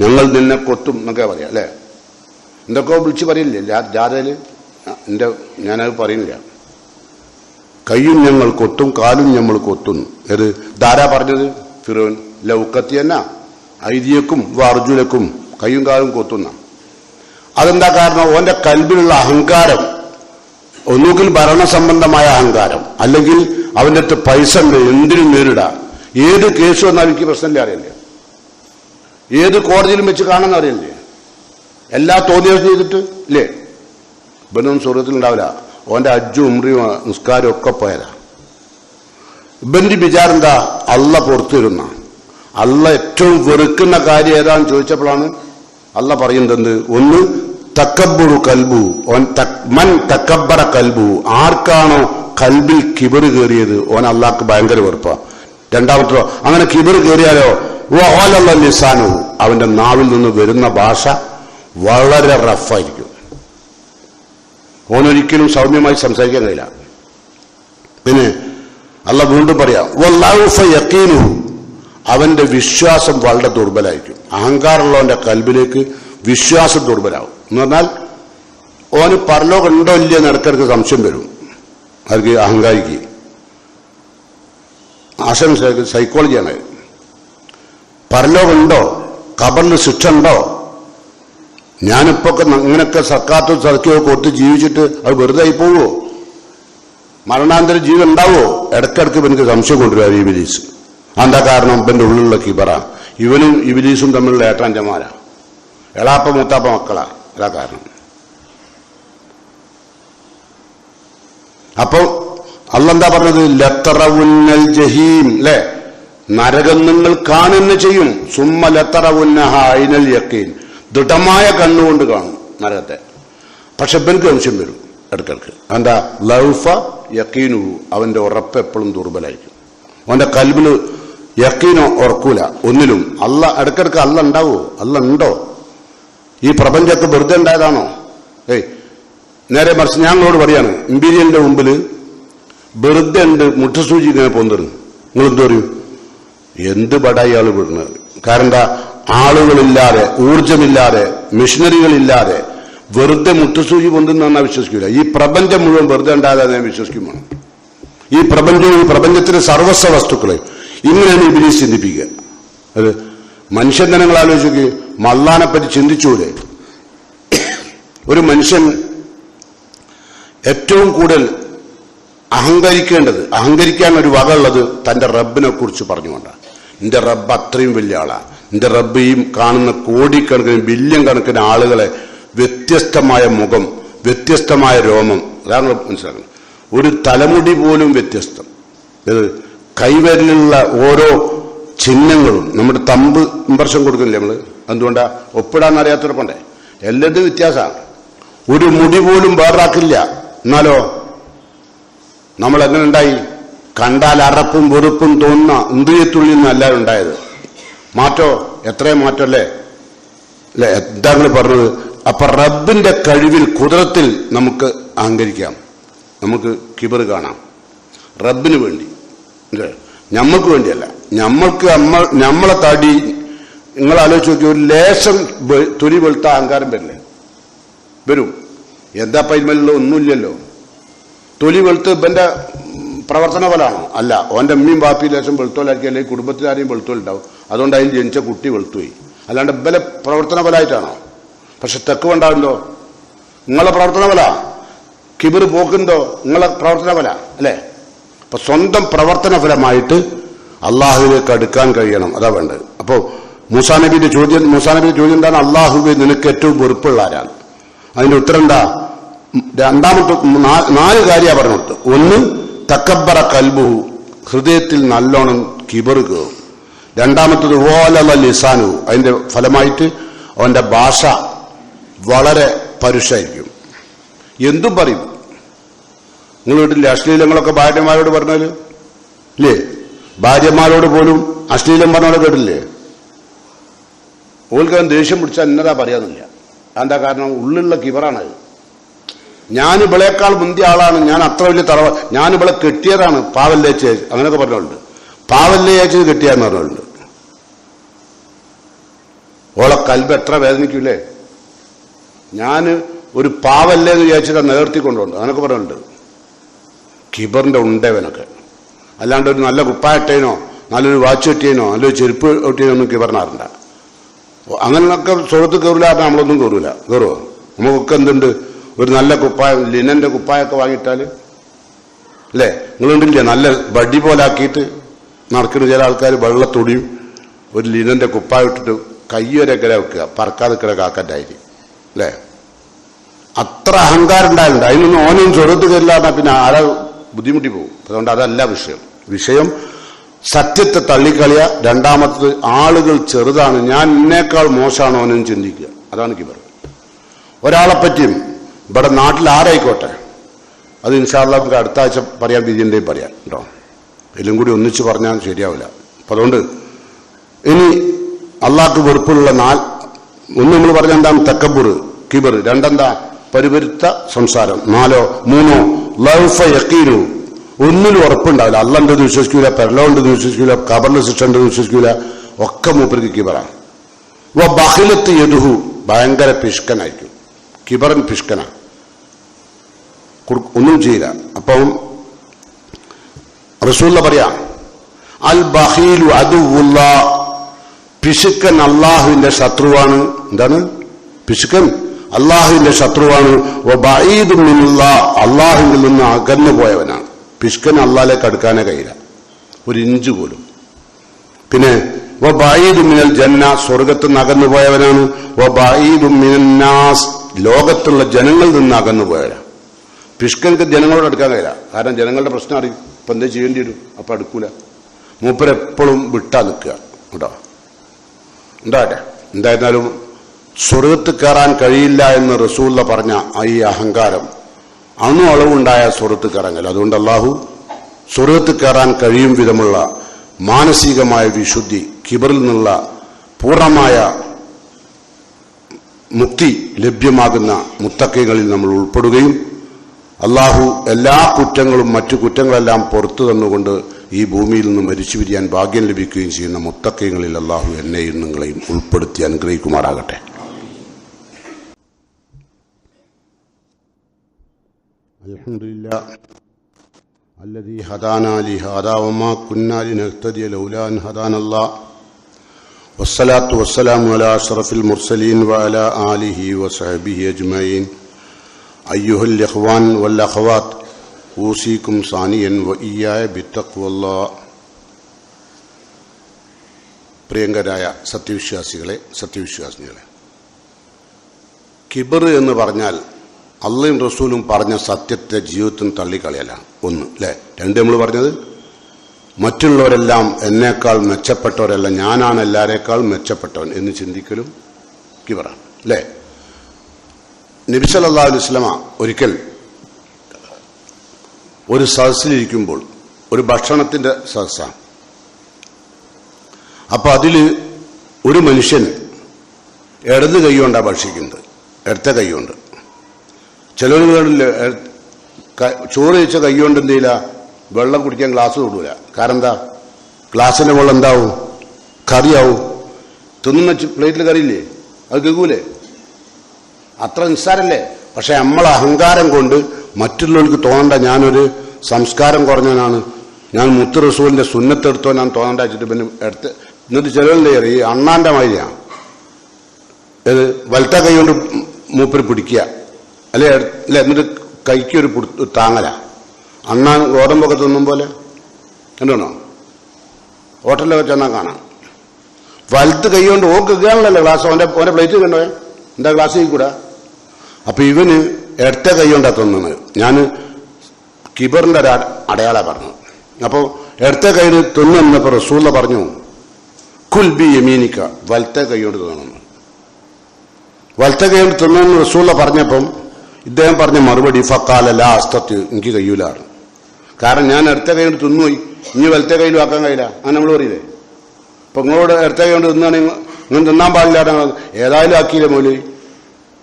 ഞങ്ങൾ നിന്നെ കൊത്തും എന്നൊക്കെ പറയാം അല്ലേ? എന്തൊക്കെ വിളിച്ച് പറയില്ലേ ജാഥയില്? ഞാനത് പറയുന്നില്ല. കയ്യും ഞങ്ങൾ കൊത്തും, കാലും ഞങ്ങൾ കൊത്തുന്നു. ഏത് ധാരാ പറഞ്ഞത്? ഫിറോൻ. ലൗക്കത്തിയന്ന ഐദിയക്കും അർജുലക്കും, കയ്യും കാലും കൊത്തുന്ന. അതെന്താ കാരണം? ഓന്റെ കൽബിലുള്ള അഹങ്കാരം, ഒന്നുകിൽ ഭരണസംബന്ധമായ അഹങ്കാരം, അല്ലെങ്കിൽ അവന്റെ അടുത്ത് പൈസ ഉണ്ട്, എന്തിനും നേരിടാം. ഏത് കേസ് വന്നാൽ എനിക്ക് പ്രശ്നമില്ല അറിയില്ലേ? ഏത് കോടതിയിലും വെച്ച് കാണുന്ന അറിയില്ലേ? എല്ലാ തോന്നിയ ചെയ്തിട്ട് ഇല്ലേ? ഇവനൊന്നും സ്വർഗത്തിലുണ്ടാവില്ല. ഓന്റെ അജ്ജും ഉംറയും നിസ്കാരം ഒക്കെ പോയതാ. ഇവന്റെ വിചാരം എന്താ? അള്ള പുറത്തു വരുന്ന. അള്ള ഏറ്റവും വെറുക്കുന്ന കാര്യം ഏതാണെന്ന് ചോദിച്ചപ്പോഴാണ് അള്ള പറയുന്നത് എന്ത്? ഒന്ന് തക്കബ്ബുറു കൽബു, മൻ തക്കബ്ബറ കൽബു, ആർക്കാണോ കൽബിൽ കിബറ് കയറിയത് ഓൻ അള്ളാഹ്ക്ക് ഭയങ്കര വെറുപ്പാ. രണ്ടാമത്തോ അങ്ങനെ കിബറ് കയറിയാലോ വഅലല്ല ലിസാനു, അവന്റെ നാവിൽ നിന്ന് വരുന്ന ഭാഷ വളരെ റഫായിരിക്കും. ഓനൊരിക്കലും സൗമ്യമായി സംസാരിക്കാൻ കഴിയില്ല. പിന്നെ അള്ളാഹ് വീണ്ടും പറയാം, വല്ലൗഫ യഖീനുഹു, അവന്റെ വിശ്വാസം വളരെ ദുർബലായിരിക്കും. അഹങ്കാരമുള്ളവന്റെ കൽബിലേക്ക് വിശ്വാസം ദുർബലാവും. എന്ന് പറഞ്ഞാൽ ഓന് പരലോകം ഉണ്ടോ ഇല്ലയോ എന്ന് ഇടയ്ക്കിടയ്ക്ക് സംശയം വരും. അവർക്ക് അഹങ്കാരിക്ക് ആശം സൈക്കോളജിയാണ്. പരലോകം ഉണ്ടോ? ഖബറിൽ ശിക്ഷ ഉണ്ടോ? ഞാനിപ്പോ ഇങ്ങനെയൊക്കെ സർക്കാത്തും സർക്കിയൊക്കെ ഒത്ത് ജീവിച്ചിട്ട് അത് വെറുതെ ആയി പോവോ? മരണാന്തര ജീവൻ ഉണ്ടാവോ? ഇടയ്ക്കിടയ്ക്ക് എനിക്ക് സംശയം കൊണ്ടുവരും ഇബ്ലീസ്. എന്താ കാരണം? ഇവന്റെ ഉള്ളിലുള്ള കിബറ. ഇവനും ഇബ്ലീസും തമ്മിലുള്ള ഏട്ടാഞ്ചമാരാ, എളാപ്പ മൂത്താപ്പ മക്കളാ. അതാ കാരണം. അപ്പൊ അള്ളെന്താ പറഞ്ഞത്? ലത്തറവുന്നൽ ജഹീം, അല്ലെ? നരകം നിങ്ങൾ കാണുന്ന ചെയ്യും. സുമ്മ ലത്തറവുന്നഹ ഐനൽ യഖീൻ, ദൃഢമായ കണ്ണുകൊണ്ട് കാണും നരകത്തെ. പക്ഷെ ഇവർക്ക് സംശയം വരും ഇടയ്ക്കിടയ്ക്ക്. എന്താ? ലൗഫ യഖീനു, അവന്റെ ഉറപ്പ് എപ്പോഴും ദുർബലായിരിക്കും. അവന്റെ കൽബില് യഖീനോ ഉറക്കൂല ഒന്നിലും. അല്ല ഇടയ്ക്കിടയ്ക്ക് അല്ല ഉണ്ടാവോ? അല്ല ഉണ്ടോ? ഈ പ്രപഞ്ചത്തെ വെറുതെ ഉണ്ടായതാണോ? നേരെ മറിച്ച് ഞങ്ങളോട് പറയാണ്, ഇമ്പീരിയലിന്റെ മുമ്പിൽ വെറുതെ ഉണ്ട് മുട്ടസൂചി ഇങ്ങനെ പോന്നിരുന്നു. നിങ്ങൾ എന്ത് പറയും? എന്ത് പടായി ആള് വിടുന്നത്? കാരണം എന്താ? ആളുകളില്ലാതെ, ഊർജമില്ലാതെ, മെഷീനറികളില്ലാതെ വെറുതെ മുട്ടസൂചി പൊന്തുന്ന വിശ്വസിക്കില്ല. ഈ പ്രപഞ്ചം മുഴുവൻ വെറുതെ ഉണ്ടാകാതെ ഞാൻ വിശ്വസിക്കും വേണം. ഈ പ്രപഞ്ചവും ഈ പ്രപഞ്ചത്തിലെ സർവസ്വ വസ്തുക്കളെ ഇങ്ങനെയാണ് ഇബ്ലീസ് ചിന്തിപ്പിക്കുക. അത് മനുഷ്യൻ തന്നെ നിങ്ങൾ ആലോചിക്കുക, അല്ലാഹനെ പറ്റി ചിന്തിച്ചൂടെ? ഒരു മനുഷ്യൻ ഏറ്റവും കൂടുതൽ അഹങ്കരിക്കാൻ ഒരു വക ഉള്ളത് തന്റെ റബ്ബിനെ കുറിച്ച് പറഞ്ഞുകൊണ്ടാണ്. എന്റെ റബ്ബ് അത്രയും വലിയ ആളാണ്, എന്റെ റബ്ബ് ഈ കാണുന്ന കോടിക്കണക്കിന് ബില്യൺ കണക്കിന് ആളുകളെ വ്യത്യസ്തമായ മുഖം, വ്യത്യസ്തമായ രോമം, അതാണ് മനസ്സിലാക്കുന്നത്. ഒരു തലമുടി പോലും വ്യത്യസ്തം. കൈവരലിലുള്ള ഓരോ ചിഹ്നങ്ങളും, നമ്മുടെ തമ്പ് ഇംപ്രഷൻ കൊടുക്കുന്നില്ലേ നമ്മള്, എന്തുകൊണ്ടാ? ഒപ്പിടാൻ അറിയാത്തവരപ്പണ്ടേ, എല്ലാത്തിനും വ്യത്യാസമാണ്. ഒരു മുടി പോലും വേറാക്കില്ല. എന്നാലോ നമ്മൾ എങ്ങനെ ഉണ്ടായി? കണ്ടാൽ അറപ്പും വെറുപ്പും തോന്നുന്ന ഇന്ദ്രിയത്തുള്ളിൽ നിന്ന് എല്ലാവരും ഉണ്ടായത്. മാറ്റോ? എത്രയും മാറ്റമല്ലേ? അല്ലെ? എന്താ നിങ്ങൾ പറഞ്ഞത്? അപ്പൊ റബ്ബിന്റെ കഴിവിൽ കുദറത്തിൽ നമുക്ക് അഹങ്കരിക്കാം, നമുക്ക് കിബർ കാണാം. റബ്ബിന് വേണ്ടി, ഞമ്മൾക്ക് വേണ്ടിയല്ല. നമ്മളെ തടി നിങ്ങൾ ആലോചിച്ച് നോക്കി, ഒരു ലേശം തൊലി വെളുത്ത അഹങ്കാരം വരില്ലേ? വരും. എന്താ പൈമലുള്ള ഒന്നുമില്ലല്ലോ. തൊലി വെളുത്ത് ഇവന്റെ പ്രവർത്തന ഫലമാണോ? അല്ല. ഓന്റെ അമ്മയും ബാപ്പി ലേശം വെളുത്തോലാക്കി, അല്ലെങ്കിൽ കുടുംബത്തിലാരെയും വെളുത്തോലുണ്ടാവും, അതുകൊണ്ട് അതിന് ജനിച്ച കുട്ടി വെളുത്തുപോയി. അല്ലാണ്ട് ഇവലെ പ്രവർത്തന ഫലമായിട്ടാണോ? പക്ഷെ തെക്കുണ്ടാവുണ്ടോ? നിങ്ങളെ പ്രവർത്തന ഫല. കിബിർ പോക്കുണ്ടോ? നിങ്ങളെ പ്രവർത്തന ഫല അല്ലേ? അപ്പൊ സ്വന്തം പ്രവർത്തന ഫലമായിട്ട് അള്ളാഹുവിലേക്ക് അടുക്കാൻ കഴിയണം, അതാ വേണ്ടത്. അപ്പോ മൂസാ നബിയുടെ ചോദ്യം എന്താണ്? അള്ളാഹുവെ നിനക്ക് ഏറ്റവും വെറുപ്പുള്ള ആരാണ്? അതിന്റെ ഉത്തരം എന്താ? രണ്ടാമത്തെ 4 കാര്യമാണ് പറഞ്ഞിട്ട്. ഒന്ന്, തക്കബ്ബറ കൽബുഹു, ഹൃദയത്തിൽ നല്ലോണം കിബർ കയറും. രണ്ടാമത്തത് വോലല ലിസാനു, അതിന്റെ ഫലമായിട്ട് അവന്റെ ഭാഷ വളരെ പരുഷായിരിക്കും, എന്തും പറയും. നിങ്ങൾ വീട്ടിലെ അശ്ലീലങ്ങളൊക്കെ ഭാര്യമാരോട് പറഞ്ഞാല് ഇല്ലേ? ഭാര്യമാരോട് പോലും അശ്ലീലം പറഞ്ഞാൽ കേട്ടില്ലേ? ഓൾക്ക് ദേഷ്യം പിടിച്ചാൽ എന്നതാ പറയാന്നില്ല. എന്താ കാരണം? ഉള്ളിലുള്ള കിബറാണത്. ഞാൻ ഇവളേക്കാൾ മുന്തിയ ആളാണ്, ഞാൻ അത്ര വലിയ ഞാൻ ഇവളെ കെട്ടിയതാണ്, പാവല്ലേച്ച്, അങ്ങനെയൊക്കെ പറഞ്ഞുണ്ട്. പാവല്ലേച്ച് കെട്ടിയാന്ന് പറഞ്ഞുണ്ട്. ഓളെ കൽബ് എത്ര വേദനിക്കൂലേ? ഞാൻ ഒരു പാവല്ലേന്ന് വിചാരിച്ചിട്ട് നിലർത്തിക്കൊണ്ടുണ്ട്, അങ്ങനൊക്കെ പറഞ്ഞിട്ടുണ്ട്. കിബറിന്റെ ഉണ്ടവനൊക്കെ. അല്ലാണ്ട് ഒരു നല്ല കുപ്പായട്ടേനോ, നല്ലൊരു വാച്ച് കെട്ടിയേനോ, നല്ലൊരു ചെരുപ്പ് കെട്ടിയേനോ ഒന്നും കിബറിനാറുണ്ട. അങ്ങനെയൊക്കെ സുഹൃത്ത് കയറില്ല, നമ്മളൊന്നും കയറൂല. കയറുമോ? നമുക്കൊക്കെ എന്തുണ്ട്? ഒരു നല്ല കുപ്പായം, ലിനന്റെ കുപ്പായൊക്കെ വാങ്ങിയിട്ടാല് അല്ലേ? നിങ്ങളുണ്ടില്ലേ നല്ല ബഡി പോലാക്കിയിട്ട് നടക്കുന്ന ചില ആൾക്കാർ വെള്ളത്തൊടിയും ഒരു ലിനന്റെ കുപ്പായം ഇട്ടിട്ട് കയ്യൊരക്കര വെക്കുക, പറക്കാതെ കിട കാക്കറ്റായിട്ട് അല്ലേ? അത്ര അഹങ്കാരം ഉണ്ടായിട്ടുണ്ട്. അതിനൊന്നും ഓനും ചൊറുത്ത് കയറില്ല, പിന്നെ ആരാ ബുദ്ധിമുട്ടി പോകും. അതുകൊണ്ട് അതല്ല വിഷയം സത്യത്തെ തള്ളിക്കളിയ. രണ്ടാമത്തത് ആളുകൾ ചെറുതാണ്, ഞാൻ ഇന്നേക്കാൾ മോശമാണോ ഓനും ചിന്തിക്കുക. അതാണ് കിബർ. ഒരാളെപ്പറ്റിയും ഇവിടെ നാട്ടിൽ ആരായിക്കോട്ടെ, അത് ഇൻഷാ അല്ലാഹ് നമുക്ക് അടുത്ത ആഴ്ച പറയാൻ വിധിയുണ്ടെങ്കിൽ പറയാം കേട്ടോ. എല്ലാം കൂടി ഒന്നിച്ച് പറഞ്ഞാൽ ശരിയാവില്ല. അപ്പൊ അതുകൊണ്ട് ഇനി അള്ളാഹ്ക്ക് വെറുപ്പുള്ള ഒന്ന് നമ്മൾ പറഞ്ഞ എന്താണ്? തക്കബുർ, കിബർ. രണ്ടെന്താ? പരിപരുത്ത സംസാരം. 3 ലൗഫ യഖീനു, ഒന്നിലും ഉറപ്പുണ്ടാവില്ല. അള്ളാഹുണ്ടെന്ന് വിശ്വസിക്കൂല, പെരലോണ്ടെന്ന് വിശ്വസിക്കൂല, ഖബറിലെ ശിക്ഷ ഉണ്ടെന്ന് വിശ്വസിക്കൂല. ഒക്കെ മൂപ്പർക്ക് കിബറാണ്. ബഖിലത്ത് യദുഹു, ഭയങ്കര പിഷ്കനായിരിക്കും. കിബറൻ പിഷ്കന, ഒന്നും ചെയ്യില്ല. അപ്പം റസൂലുള്ള പറയാ, അൽ ബഖീലു അദുവുല്ലാ, പിശുക്കൻ അള്ളാഹുവിന്റെ ശത്രുവാണ്. എന്താണ് പിശുക്കൻ? അള്ളാഹുവിന്റെ ശത്രുവാണ്. വബഈദു മിനല്ലാഹ്, അള്ളാഹുവിൽ നിന്ന് അകന്നു പോയവനാണ്. പിശുക്കൻ അള്ളാഹിലേക്ക് അടുക്കാനേ കഴിയില്ല, ഒരു ഇഞ്ച് പോലും. പിന്നെ വബഈദു മിനൽ ജന്ന, സ്വർഗത്തിൽ നിന്ന് അകന്നു പോയവനാണ്. വബഈദു മിനന്നാസ്, ലോകത്തുള്ള ജനങ്ങളിൽ നിന്ന് അകന്നു പോയവരാ. പിശുക്കൻക്ക് ജനങ്ങളോട് അടുക്കാൻ കഴിയില്ല, കാരണം ജനങ്ങളുടെ പ്രശ്നം അറിയും. ഇപ്പൊ എന്താ ചെയ്യേണ്ടി വരും? അപ്പൊ അടുക്കൂല. മൂപ്പരെപ്പോഴും വിട്ടാ നിൽക്കുക കേട്ടോ. ഉണ്ടാകട്ടെ. എന്തായിരുന്നാലും സ്വർഗത്ത് കയറാൻ കഴിയില്ല എന്ന് റസൂലുള്ള പറഞ്ഞ ഈ അഹങ്കാരം അണു അളവുണ്ടായ സ്വർഗത്ത് കയറാൻ. അതുകൊണ്ട് അള്ളാഹു സ്വർഗത്ത് കയറാൻ കഴിയും വിധമുള്ള മാനസികമായ വിശുദ്ധി, കിബറിൽ നിന്നുള്ള പൂർണ്ണമായ മുക്തി ലഭ്യമാകുന്ന മുത്തക്കൈകളിൽ നമ്മൾ ഉൾപ്പെടുകയും അള്ളാഹു എല്ലാ കുറ്റങ്ങളും മറ്റു കുറ്റങ്ങളെല്ലാം പുറത്തു തന്നുകൊണ്ട് ഈ ഭൂമിയിൽ നിന്ന് മരിച്ചു പിരിയാൻ ഭാഗ്യം ലഭിക്കുകയും ചെയ്യുന്ന മുത്തക്കൈകളിൽ അള്ളാഹു എന്നെയും നിങ്ങളെയും ഉൾപ്പെടുത്തി അനുഗ്രഹിക്കുമാറാകട്ടെ. അൽഹംദുലില്ലാഹ് അല്ലദീ ഹദാനാ ലിഹാദാ വമാ കുന്നാ ലിനഹ്തദിയ ലൗലാ അൻ ഹദാനല്ലാഹ് വസ്സലാത്തു വസ്സലാമു അലാ അഷ്റഫിൽ മുർസലീൻ വഅലാ ആലിഹി വസഹ്ബിഹി അജ്മഈൻ. അയ്യുഹൽ ഇഖ്വാൻ വൽ അഖവാത്ത് ഊസിക്കും സാനിയൻ വഇയ്യായ ബിത്തഖ്വല്ലാഹ്. പ്രിയങ്കരായ സത്യവിശ്വാസികളെ, കിബർ എന്ന് പറഞ്ഞാൽ അള്ളയും റസൂലും പറഞ്ഞ സത്യത്തെ ജീവിതത്തിൽ തള്ളിക്കളയലാണ്. ഒന്ന് അല്ലേ? രണ്ട്, നമ്മൾ പറഞ്ഞത് മറ്റുള്ളവരെല്ലാം എന്നേക്കാൾ മെച്ചപ്പെട്ടവരല്ല, ഞാനാണ് എല്ലാവരേക്കാൾ മെച്ചപ്പെട്ടവൻ എന്ന് ചിന്തിക്കലും കിബറാണ് അല്ലേ? നബി സല്ലല്ലാഹു അലൈഹി വസല്ലമ ഒരിക്കൽ ഒരു സദസ്സിലിരിക്കുമ്പോൾ, ഒരു ഭക്ഷണത്തിന്റെ സദസ്സാണ്. അപ്പൊ അതിൽ ഒരു മനുഷ്യൻ ഇടത് കൈ കൊണ്ടാണ് ഭക്ഷിക്കുന്നത്, ഇടത്തെ കൈ കൊണ്ട്. ചിലവരുകളിൽ ചോറ് കഴിച്ച കൈ കൊണ്ട് എന്ത് ചെയ്യില്ല, വെള്ളം കുടിക്കാൻ ഗ്ലാസ് തൊടൂല. കാരണം എന്താ, ഗ്ലാസിന്റെ വെള്ളം എന്താവും, കറിയാവും. തിന്നുന്ന പ്ലേറ്റിൽ കറിയില്ലേ, അത് കേൾക്കൂലേ? അത്ര നിസ്സാരല്ലേ? പക്ഷെ നമ്മളെ അഹങ്കാരം കൊണ്ട് മറ്റുള്ളവർക്ക് തോന്നണ്ട ഞാനൊരു സംസ്കാരം കുറഞ്ഞവനാണ്, ഞാൻ മുത്ത് റസൂലിന്റെ സുന്നത്തെടുത്തോ ഞാൻ തോന്നണ്ട വെച്ചിട്ട് പിന്നെ എടുത്ത്. എന്നിട്ട് ചിലവല്ലേ ഈ അണ്ണാന്റെ മാതിരിയാണ്, ഇത് വലത്തെ കൈ കൊണ്ട് മൂപ്പര് പിടിക്കുക, അല്ലെ എന്നിട്ട് കൈക്കൊരു താങ്ങല. അണ്ണാൻ ഗോതമ്പൊക്കെ തിന്നും പോലെ കണ്ടോ, ഹോട്ടലിലൊക്കെ ചെന്നാൽ കാണാം. വലത്ത് കൈ കൊണ്ട് ഓക്കുകയാണല്ലോ ഗ്ലാസ്, ഓന്റെ പ്ലേറ്റ് കണ്ടോ, എന്താ ഗ്ലാസ് കഴിക്കൂടാ. അപ്പൊ ഇവന് ഇടത്തെ കൈ കൊണ്ടാ തിന്നുന്നത്. ഞാൻ കിബറിന്റെ ഒരു അടയാള പറഞ്ഞു. അപ്പോൾ ഇടത്തെ കൈയിൽ തിന്നപ്പോ റസൂല പറഞ്ഞു കുൽ ബി യമീനിക്ക, വലത്തെ കൈ കൊണ്ട് തിന്നണം. വലത്തെ കൈ കൊണ്ട് തിന്നെന്ന് റസൂല പറഞ്ഞപ്പം ഇദ്ദേഹം പറഞ്ഞ മറുപടി ഫക്കാല ലാ അസ്തത്ത്, എനിക്ക് കഴിയൂലാണ്. കാരണം ഞാൻ ഇടത്തെ കൈ കൊണ്ട് തിന്നുപോയി, ഇനി വലത്തെ കയ്യിലും ആക്കാൻ കഴിയില്ല. അങ്ങനെ നമ്മൾ പറയില്ലേ, ഇപ്പൊ നിങ്ങളോട് ഇടത്തെ കൈ കൊണ്ട് തിന്നാണെങ്കിൽ നിങ്ങൾ തിന്നാൻ പാടില്ല, ഏതായാലും ആക്കിയില്ലേ മോലി,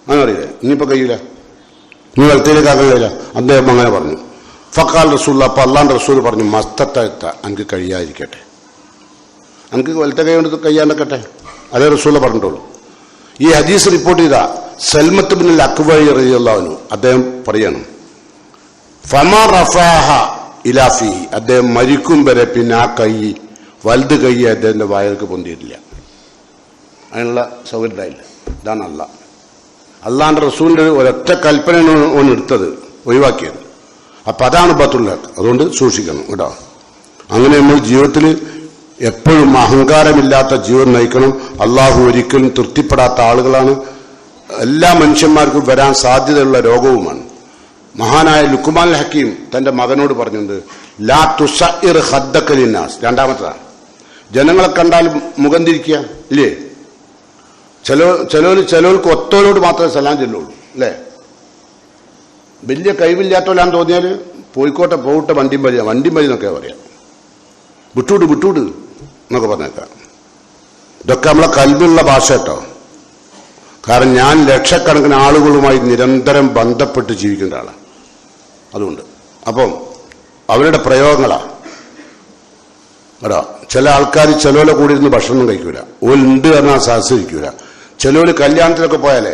അങ്ങനെ അറിയില്ലേ, ഇനിയിപ്പോ കഴിയില്ല, ഇനി വലത്തേലേക്ക് ആക്കാൻ കഴിയില്ല. അദ്ദേഹം അങ്ങനെ പറഞ്ഞു. ഫക്കാൽ റസൂൽ, അപ്പൊ അള്ളാന്റെ റസൂൽ പറഞ്ഞു മസ്തത്ത, എനിക്ക് കഴിയാതിരിക്കട്ടെ, എനിക്ക് വലത്തെ കൈ കൊണ്ട് കഴിയാണ്ടക്കട്ടെ, അതേ റസൂല പറഞ്ഞിട്ടുള്ളൂ. ഈ ഹദീസ് റിപ്പോർട്ട് ചെയ്ത സൽമത്ത് ബിൻ അക്വ റളിയല്ലാഹു അൻഹു അദ്ദേഹം പറയാണ് ഫമാ റഫാഹ ഇലാ ഫീഹി, അദ്ദേഹം മരിക്കും വരെ പിന്നെ ആ കൈ, വലത് കൈ അദ്ദേഹത്തിന്റെ വായക്ക് പൊന്തിയിട്ടില്ല, അതിനുള്ള സൗകര്യം ഉണ്ടായില്ല. ഇതാണ് അള്ളാന്റെ റസൂലിന്റെ ഒരൊറ്റ കൽപ്പനയാണ് ഓൻ എടുത്തത്, ഒഴിവാക്കിയത്. അപ്പൊ അതാണ് ബത്തുള്ള, അതുകൊണ്ട് സൂക്ഷിക്കണം കേട്ടോ. അങ്ങനെ നമ്മൾ ജീവിതത്തിൽ എപ്പോഴും അഹങ്കാരമില്ലാത്ത ജീവൻ നയിക്കണം. അള്ളാഹു ഒരിക്കലും തൃപ്തിപ്പെടാത്ത ആളുകളാണ്. എല്ലാ മനുഷ്യന്മാർക്കും വരാൻ സാധ്യതയുള്ള രോഗവുമാണ്. മഹാനായ ലുക്മാൻ ഹക്കീം തന്റെ മകനോട് പറഞ്ഞത് ലാ തുസഇർ ഖദ്ദക ലിന്നാസ്, രണ്ടാമത്തതാണ്. ജനങ്ങളെ കണ്ടാൽ മുഖം തിരിക്കുക ഇല്ലേ, ചിലവർക്ക് ഒത്തോലോട് മാത്രമേ സലാം ചെല്ലുള്ളൂ അല്ലേ. വലിയ കഴിവില്ലാത്തോലാന്ന് തോന്നിയാൽ പോയിക്കോട്ടെ പോകട്ടെ, വണ്ടിയും വഴി എന്നൊക്കെ പറയാം, വിട്ടൂട് എന്നൊക്കെ പറഞ്ഞേക്കാം. ഇതൊക്കെ നമ്മളെ കൽബിലുള്ള ഭാഷ കേട്ടോ. കാരണം ഞാൻ ലക്ഷക്കണക്കിന് ആളുകളുമായി നിരന്തരം ബന്ധപ്പെട്ട് ജീവിക്കുന്ന ആളാണ്. അതുകൊണ്ട് അപ്പം അവരുടെ പ്രയോഗങ്ങളാ കേട്ടോ. ചില ആൾക്കാർ ചിലവരെ കൂടി ഇരുന്ന് ഭക്ഷണം കഴിക്കൂല, ഓലുണ്ട് പറഞ്ഞാൽ സഹസിരിക്കൂല. ചിലവര് കല്യാണത്തിലൊക്കെ പോയാലേ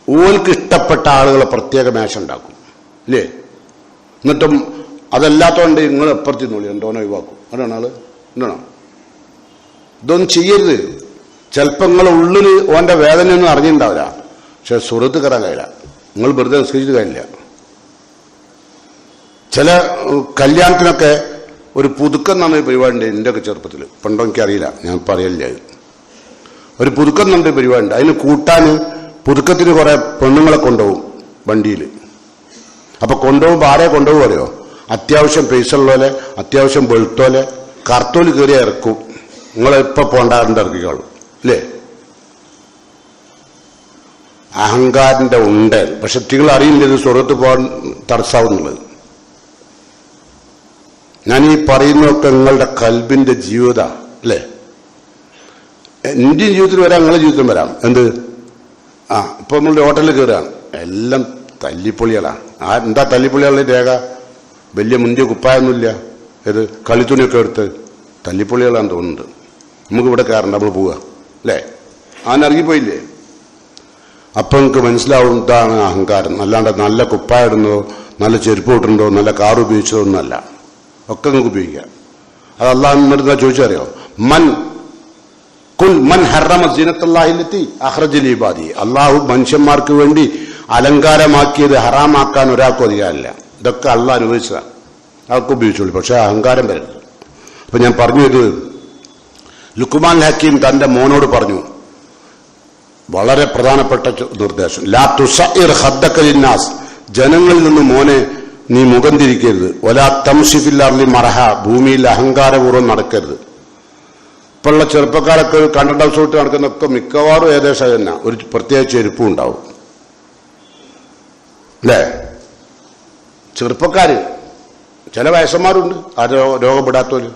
ഓൽക്ക് ഇഷ്ടപ്പെട്ട ആളുകളെ പ്രത്യേക മേശ ഉണ്ടാക്കും ഇല്ലേ. എന്നിട്ടും അതല്ലാത്തോണ്ട് നിങ്ങൾ എപ്പുറത്തി നോളി എന്തോനോ ഒഴിവാക്കും. അതാണ് ആള് എന്താണോ, ഇതൊന്നും ചെയ്യരുത്. ചിലപ്പോൾ നിങ്ങളെ ഉള്ളിൽ ഓന്റെ വേദനയൊന്നും അറിഞ്ഞിട്ടുണ്ടാവില്ല, പക്ഷെ സുഹൃത്ത് കയറാൻ കഴിയില്ല, നിങ്ങൾ വെറുതെ നിസ്കരിച്ചിട്ട് കാര്യമില്ല. ചില കല്യാണത്തിനൊക്കെ ഒരു പുതുക്കം എന്നൊരു പരിപാടി ഉണ്ട് എൻ്റെയൊക്കെ ചെറുപ്പത്തിൽ, പണ്ടോ എനിക്കറിയില്ല, ഞാൻ പറയലില്ല. ഒരു പുതുക്കം എന്നൊരു പരിപാടി ഉണ്ട്, അതിന് കൂട്ടാൻ പുതുക്കത്തിന് കുറെ പെണ്ണുങ്ങളെ കൊണ്ടുപോകും വണ്ടിയിൽ. അപ്പൊ കൊണ്ടുപോകുമ്പോൾ ആരെ കൊണ്ടുപോകും അറിയോ, അത്യാവശ്യം പൈസയുള്ളോലെ, അത്യാവശ്യം വെളുത്തോലെ, കറുത്തോല് കയറി ഇറക്കും. നിങ്ങളെപ്പോ പോണ്ടാറിന്റെ ഇറക്കിക്കോളും അല്ലേ. അഹങ്കാരന്റെ ഉണ്ട്. പക്ഷെ നിങ്ങൾ അറിയില്ല ഇത് സ്വർഗത്ത് പോകാൻ തടസ്സാവുന്നുള്ളത്. ഞാൻ ഈ പറയുന്നതൊക്കെ നിങ്ങളുടെ കൽബിന്റെ ജീവിത അല്ലേ. എന്റെ ജീവിതത്തിൽ വരാം, നിങ്ങളുടെ ജീവിതത്തിൽ വരാം. എന്ത് ഇപ്പൊ നമ്മളുടെ ഹോട്ടലിൽ കയറുകയാണ്, എല്ലാം തല്ലിപ്പൊളികളാണ്. എന്താ തല്ലിപ്പൊളികളുടെ രേഖ, വലിയ മുന്തിയ കുപ്പായൊന്നുമില്ല, ഇത് കളിത്തുണിയൊക്കെ എടുത്ത് തല്ലിപ്പൊളികളാന്ന് തോന്നുന്നുണ്ട്. നമുക്ക് ഇവിടെ കയറണ്ട, നമ്മൾ പോവുക അല്ലേ. ഇറങ്ങിപ്പോയില്ലേ. അപ്പൊ നമുക്ക് മനസ്സിലാവും ഇതാണ് അഹങ്കാരം. അല്ലാണ്ട് നല്ല കുപ്പായിടുന്നതോ നല്ല ചെരുപ്പ് ഇട്ടുണ്ടോ നല്ല കാർ ഉപയോഗിച്ചതോ ഒന്നല്ല, ഒക്കെ നിങ്ങൾക്ക് ഉപയോഗിക്കാം. അത് അള്ളാഹ് എന്താ ചോദിച്ചറിയോ, മൻ ഹറമ സീനത്തല്ലാഹില്ലത്തി അഖ്റജ ലിഇബാദി, അള്ളാഹു മനുഷ്യന്മാർക്ക് വേണ്ടി അലങ്കാരമാക്കിയത് ഹറാമാക്കാൻ ഒരാൾക്കും അധികാരമില്ല. ഇതൊക്കെ അള്ളാഹ് അനുഭവിച്ചതാണ്, അതൊക്കെ ഉപയോഗിച്ചോളൂ, പക്ഷെ അഹങ്കാരം വരരുത്. അപ്പൊ ഞാൻ പറഞ്ഞു, ഇത് ലുക്മാൻ ഹക്കീം തന്റെ മോനോട് പറഞ്ഞു, വളരെ പ്രധാനപ്പെട്ട നിർദ്ദേശം. ലാ തുസഇർ ഖദ്ദക ലിന്നാസ്, ജനങ്ങളിൽ നിന്ന് മോനെ നീ മുഖം തിരിക്കരുത്. വലാ തംശി ഫിൽ അർളി മറഹ, ഭൂമിയിൽ അഹങ്കാരപൂർവ്വം നടക്കരുത്. ഇപ്പോഴുള്ള ചെറുപ്പക്കാരൊക്കെ കണ്ടന്റ് ഹൗസ് ഇട്ട് നടക്കുന്നൊക്കെ മിക്കവാറും ഏകദേശം തന്നെ ഒരു പ്രത്യേക ചെരുപ്പും ഉണ്ടാവും അല്ലേ. ചെറുപ്പക്കാര്, ചില വയസ്സന്മാരുണ്ട് ആ രോഗപ്പെടാത്തവര്.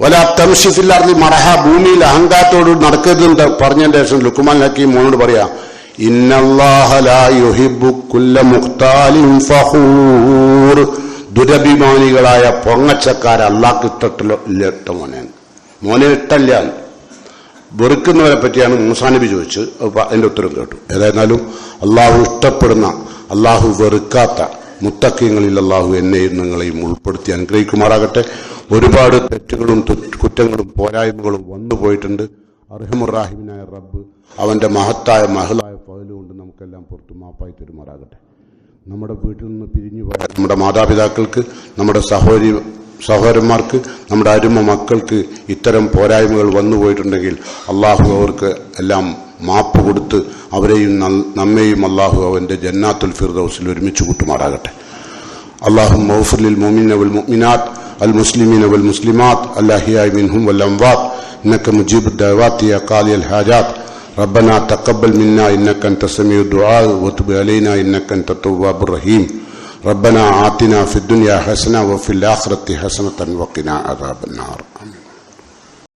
വലാ തംശി ഫിൽ അർളി മറഹ, ഭൂമിയിൽ അഹങ്കാരത്തോട് നടക്കരുതെന്ന് പറഞ്ഞതിന്റെ ശേഷം ലുക്മാൻ ഹക്കീം മോനോട് പറയാ, ഇന്നല്ലാഹ ലാ യുഹിബ്ബു കുല്ല മുഖ്താലിൻ ഫഖൂർ. ദുരഭിമാനികളായ പൊങ്ങച്ചക്കാരെ അള്ളാഹ്ക്ക് ഇഷ്ട മോനെ ഇഷ്ടല്ല. വെറുക്കുന്നവരെ പറ്റിയാണ് മൂസാ നബി ചോദിച്ചത്. അതിന്റെ ഉത്തരം കേട്ടു. ഏതായിരുന്നാലും അള്ളാഹു ഇഷ്ടപ്പെടുന്ന, അള്ളാഹു വെറുക്കാത്ത മുത്തഖീങ്ങളിൽ അള്ളാഹു എന്നെയും നിങ്ങളെയും ഉൾപ്പെടുത്തി അനുഗ്രഹിക്കുമാറാകട്ടെ. ഒരുപാട് തെറ്റുകളും കുറ്റങ്ങളും പോരായ്മകളും വന്നു പോയിട്ടുണ്ട്. അർഹമുറാഹിമിനായ റബ്ബ് അവന്റെ മഹത്തായ മഹളായ ഫضലുകൊണ്ട് നമുക്കെല്ലാം പുറത്തു മാപ്പായി തരുമാറാകട്ടെ. നമ്മുടെ വീട്ടിൽ നിന്ന് പിരിഞ്ഞു പോയ നമ്മുടെ മാതാപിതാക്കൾക്ക്, നമ്മുടെ സഹോദരന്മാർക്ക്, നമ്മുടെ അരുമ മക്കൾക്ക് ഇത്തരം പോരായ്മകൾ വന്നു പോയിട്ടുണ്ടെങ്കിൽ അള്ളാഹു അവർക്ക് എല്ലാം മാപ്പ് കൊടുത്ത് അവരെയും നമ്മെയും അള്ളാഹു അവന്റെ ജന്നാത്തുൽ ഫിർദൗസിൽ ഒരുമിച്ച് കൂട്ടുമാറാകട്ടെ. اللهم اغفر للمؤمنين والمؤمنات المسلمين والمسلمات الأحياء منهم والأموات إنك مجيب الدعوات يا قاضي الحاجات. ربنا تقبل منا إنك أنت السميع الدعاء وتب علينا إنك أنت التواب الرحيم. ربنا آتنا في الدنيا حسنة وفي الآخرة حسنة وقنا عذاب النار.